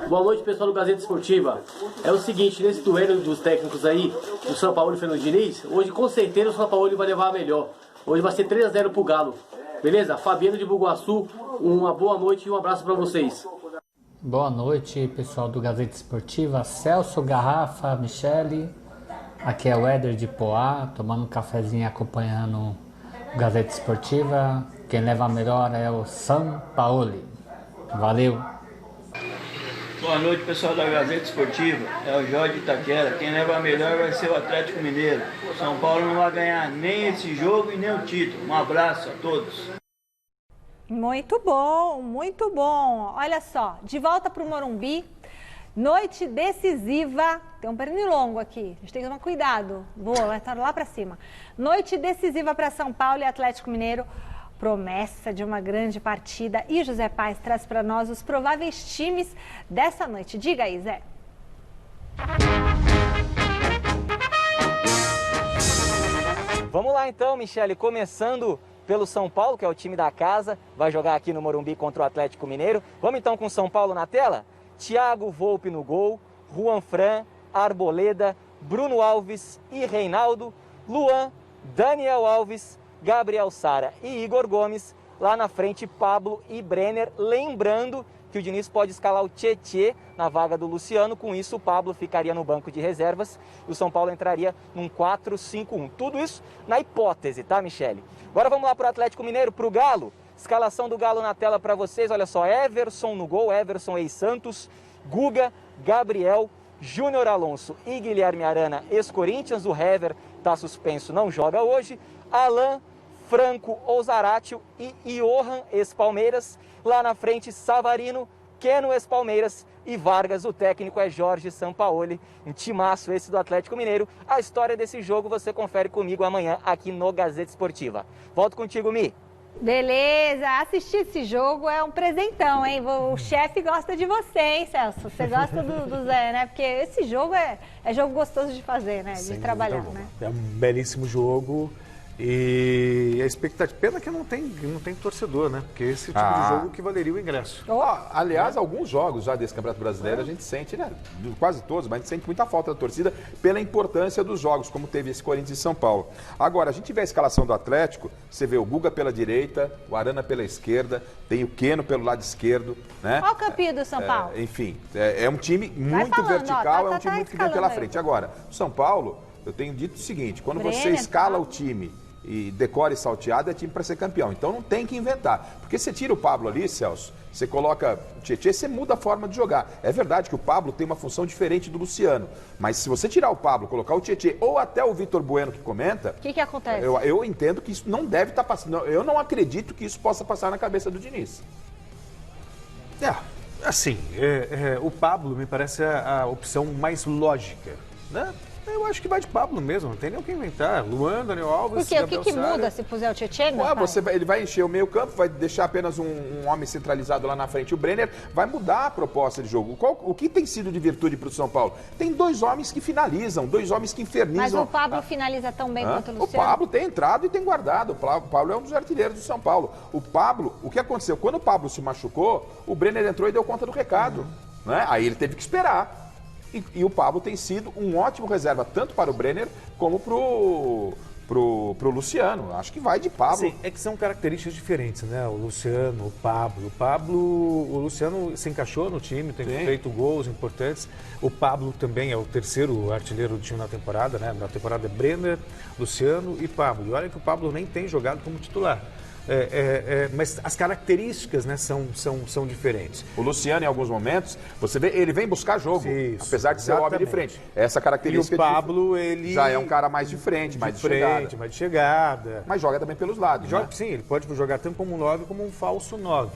Boa noite, pessoal do Gazeta Esportiva. É o seguinte, nesse duelo dos técnicos aí, do São Paulo e Fernando Diniz, hoje com certeza o São Paulo vai levar a melhor. Hoje vai ser 3-0 pro Galo. Beleza? Fabiano de Bugaçu, uma boa noite e um abraço para vocês. Boa noite, pessoal do Gazeta Esportiva. Celso, Garrafa, Michele. Aqui é o Éder de Poá, tomando um cafezinho e acompanhando o Gazeta Esportiva. Quem leva a melhor é o São Paulo. Valeu! Boa noite, pessoal da Gazeta Esportiva. É o Jorge Itaquera. Quem leva a melhor vai ser o Atlético Mineiro. São Paulo não vai ganhar nem esse jogo e nem o título. Um abraço a todos. Muito bom, muito bom. Olha só, de volta para o Morumbi, noite decisiva. Tem um pernilongo aqui, a gente tem que tomar cuidado. Boa, vai estar lá para cima. Noite decisiva para São Paulo e Atlético Mineiro. Promessa de uma grande partida. E José Paes traz para nós os prováveis times dessa noite. Diga aí, Zé. Vamos lá então, Michele, começando pelo São Paulo, que é o time da casa, vai jogar aqui no Morumbi contra o Atlético Mineiro. Vamos então com o São Paulo na tela? Thiago Volpe no gol, Juan Fran, Arboleda, Bruno Alves e Reinaldo, Luan, Daniel Alves, Gabriel Sara e Igor Gomes. Lá na frente, Pablo e Brenner. Lembrando que o Diniz pode escalar o Tietê na vaga do Luciano. Com isso, o Pablo ficaria no banco de reservas e o São Paulo entraria num 4-5-1. Tudo isso na hipótese, tá, Michele? Agora vamos lá para o Atlético Mineiro, para o Galo. Escalação do Galo na tela para vocês. Olha só, Everson no gol, Everson ex-Santos, Guga, Gabriel, Júnior Alonso e Guilherme Arana, ex-Corinthians. O Hever está suspenso, não joga hoje. Alan, Franco, Osaratio e Johan, ex-Palmeiras. Lá na frente, Savarino, Keno, ex-Palmeiras e Vargas. O técnico é Jorge Sampaoli. Um timaço esse do Atlético Mineiro. A história desse jogo você confere comigo amanhã aqui no Gazeta Esportiva. Volto contigo, Mi. Beleza, assistir esse jogo é um presentão, hein? O chefe gosta de você, hein, Celso? Você gosta do Zé, né? Porque esse jogo é jogo gostoso de fazer, né? De trabalhar, né? É um belíssimo jogo. E a expectativa, pena que não tem torcedor, né? Porque esse tipo de jogo que valeria o ingresso. Aliás, alguns jogos já desse Campeonato Brasileiro a gente sente, né? Quase todos, mas a gente sente muita falta da torcida pela importância dos jogos, como teve esse Corinthians e São Paulo. Agora, a gente vê a escalação do Atlético, você vê o Guga pela direita, o Arana pela esquerda, tem o Keno pelo lado esquerdo, né? Qual o campinho do São Paulo? Enfim, é um time muito vertical, é um time muito que vem pela frente. Agora, o São Paulo, eu tenho dito o seguinte, quando você escala o time e decore salteado, é time para ser campeão. Então não tem que inventar. Porque você tira o Pablo ali, Celso, você coloca o Tietê, você muda a forma de jogar. É verdade que o Pablo tem uma função diferente do Luciano. Mas se você tirar o Pablo, colocar o Tietê ou até o Vitor Bueno que comenta... O que acontece? Eu entendo que isso não deve estar passando. Eu não acredito que isso possa passar na cabeça do Diniz. Assim, o Pablo me parece a opção mais lógica, né? Eu acho que vai de Pablo mesmo, não tem nem o que inventar. Luan, Daniel Alves, Por quê? O que muda se puser o Tietê? Ele vai encher o meio campo, vai deixar apenas um homem centralizado lá na frente. O Brenner vai mudar a proposta de jogo. O que tem sido de virtude para o São Paulo? Tem dois homens que finalizam, dois homens que infernizam. Mas o Pablo finaliza tão bem quanto o Luciano? O Pablo tem entrado e tem guardado. O Pablo é um dos artilheiros do São Paulo. O Pablo, o que aconteceu? Quando o Pablo se machucou, o Brenner entrou e deu conta do recado. Né? Aí ele teve que esperar. E o Pablo tem sido um ótimo reserva, tanto para o Brenner como pro Luciano. Acho que vai de Pablo. Sim, é que são características diferentes, né? O Luciano, o Pablo. O Luciano se encaixou no time, tem feito gols importantes. O Pablo também é o terceiro artilheiro do time na temporada, né? Na temporada é Brenner, Luciano e Pablo. E olha que o Pablo nem tem jogado como titular. Mas as características, né, são diferentes. O Luciano, em alguns momentos, você vê, ele vem buscar jogo, apesar de ser o homem de frente. Essa característica. E o Pablo, ele já é um cara mais de frente, mais de chegada. Mas joga também pelos lados. Joga, né? Sim, ele pode jogar tanto como um 9 como um falso 9.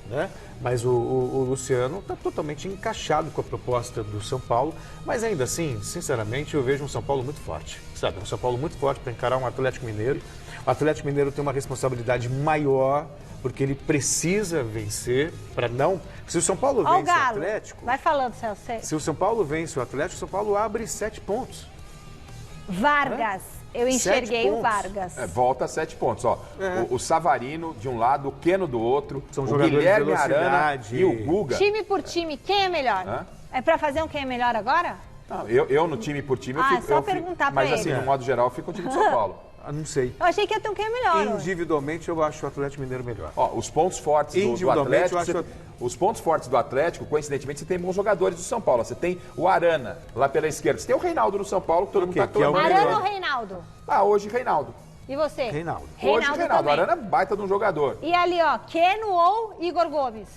Né? Mas o Luciano está totalmente encaixado com a proposta do São Paulo, mas ainda assim, sinceramente, eu vejo um São Paulo muito forte, sabe? Um São Paulo muito forte para encarar um Atlético Mineiro. O Atlético Mineiro tem uma responsabilidade maior, porque ele precisa vencer para não... Se o São Paulo vence o Atlético... Vai falando, Celso. Se o São Paulo vence o Atlético, o São Paulo abre 7 pontos. Vargas, Eu enxerguei o Vargas. Volta a 7 pontos. Ó. O Savarino de um lado, o Keno do outro, São o jogadores Guilherme de Arana e o Guga. Time por time, quem é melhor? É pra fazer um quem é melhor agora? Não, eu no time por time, eu fico... só perguntar pra ele. Mas assim, no modo geral, eu fico com o time de São Paulo. Não sei. Eu achei que ia ter um quem é melhor. Individualmente, eu acho o Atlético Mineiro melhor. Ó, os pontos fortes do Atlético... Os pontos fortes do Atlético, coincidentemente, você tem bons jogadores do São Paulo. Você tem o Arana, lá pela esquerda. Você tem o Reinaldo no São Paulo, que todo mundo está clamando. Arana ou Reinaldo? Hoje Reinaldo. E você? Reinaldo. Hoje Reinaldo. Arana é baita de um jogador. E ali, ó, Keno ou Igor Gomes?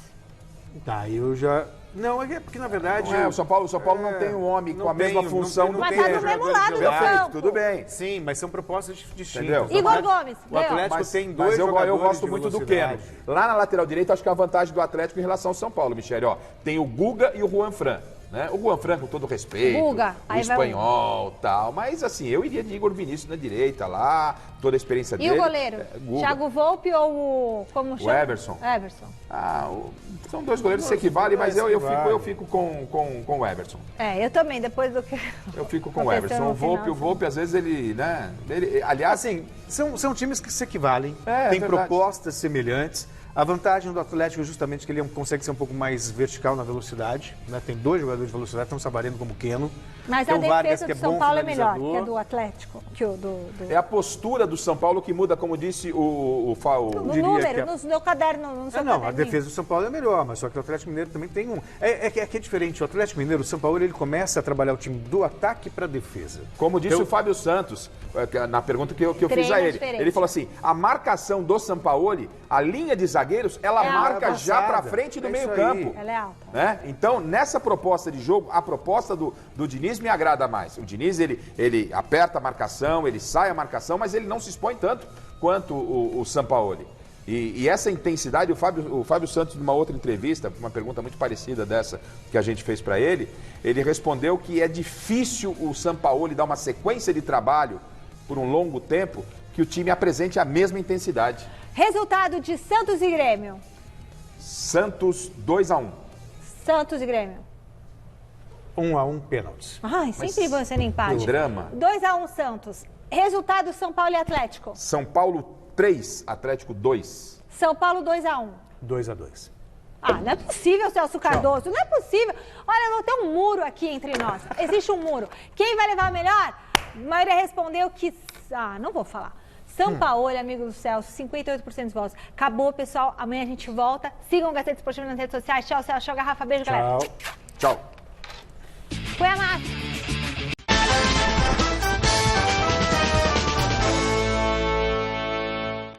Tá, eu já... Não, é porque na verdade... o São Paulo não tem um homem com a mesma função mas tá do mesmo lado do campo. Tudo bem. Sim, mas são propostas distintas. Entendeu? Igor Gomes. O Atlético tem dois jogadores eu gosto muito do Keno. Lá na lateral direita, acho que a vantagem do Atlético em relação ao São Paulo, Michele, ó. Tem o Guga e o Juan Fran. Né? O Juan Fran, com todo respeito, Guga, o espanhol e tal. Mas assim, eu iria de Igor Vinícius na direita lá, toda a experiência dele. E o goleiro? Thiago Volpe ou o... Como chama? O Everson. São dois goleiros que se equivalem, mas eu fico com o Everson. Eu também, depois do que... Eu fico com o Everson. O Volpe, às vezes, ele, né? Aliás... Assim, são times que se equivalem, têm propostas semelhantes. A vantagem do Atlético é justamente que ele consegue ser um pouco mais vertical na velocidade, né? Tem dois jogadores de velocidade, tanto o Savarino como o Keno. Mas a defesa do São Paulo é melhor que a do Atlético, que o do... É a postura do São Paulo que muda, como disse o no número, no seu caderno, no seu caderninho. A defesa do São Paulo é melhor, mas só que o Atlético Mineiro também tem um... É diferente, o Atlético Mineiro, o São Paulo, ele começa a trabalhar o time do ataque para a defesa. Como disse o Fábio Santos, na pergunta que eu fiz a ele. Diferente. Ele falou assim, a marcação do São Paulo, a linha de zagueiros, ela marca já para frente do meio campo. Ela é alta. Né? Então, nessa proposta de jogo, a proposta do Diniz me agrada mais. O Diniz, ele aperta a marcação, ele sai a marcação, mas ele não se expõe tanto quanto o Sampaoli. E essa intensidade, o Fábio Santos, numa outra entrevista, uma pergunta muito parecida dessa que a gente fez para ele respondeu que é difícil o Sampaoli dar uma sequência de trabalho por um longo tempo que o time apresente a mesma intensidade. Resultado de Santos e Grêmio. Santos 2-1. Santos e Grêmio. 1-1 pênaltis. Ai, sempre vão ser empate. Drama. 2-1 Santos. Resultado São Paulo e Atlético. São Paulo 3, Atlético 2. São Paulo 2-1. 2-2. Não é possível, Celso Cardoso. Não é possível. Olha, eu vou ter um muro aqui entre nós. Existe um muro. Quem vai levar melhor? A maioria respondeu que... não vou falar. São Paulo, amigo do Celso, 58% de votos. Acabou, pessoal. Amanhã a gente volta. Sigam o Gazeta Esportiva nas redes sociais. Tchau, Celso. Tchau, Garrafa. Beijo, galera. Tchau. Foi a massa.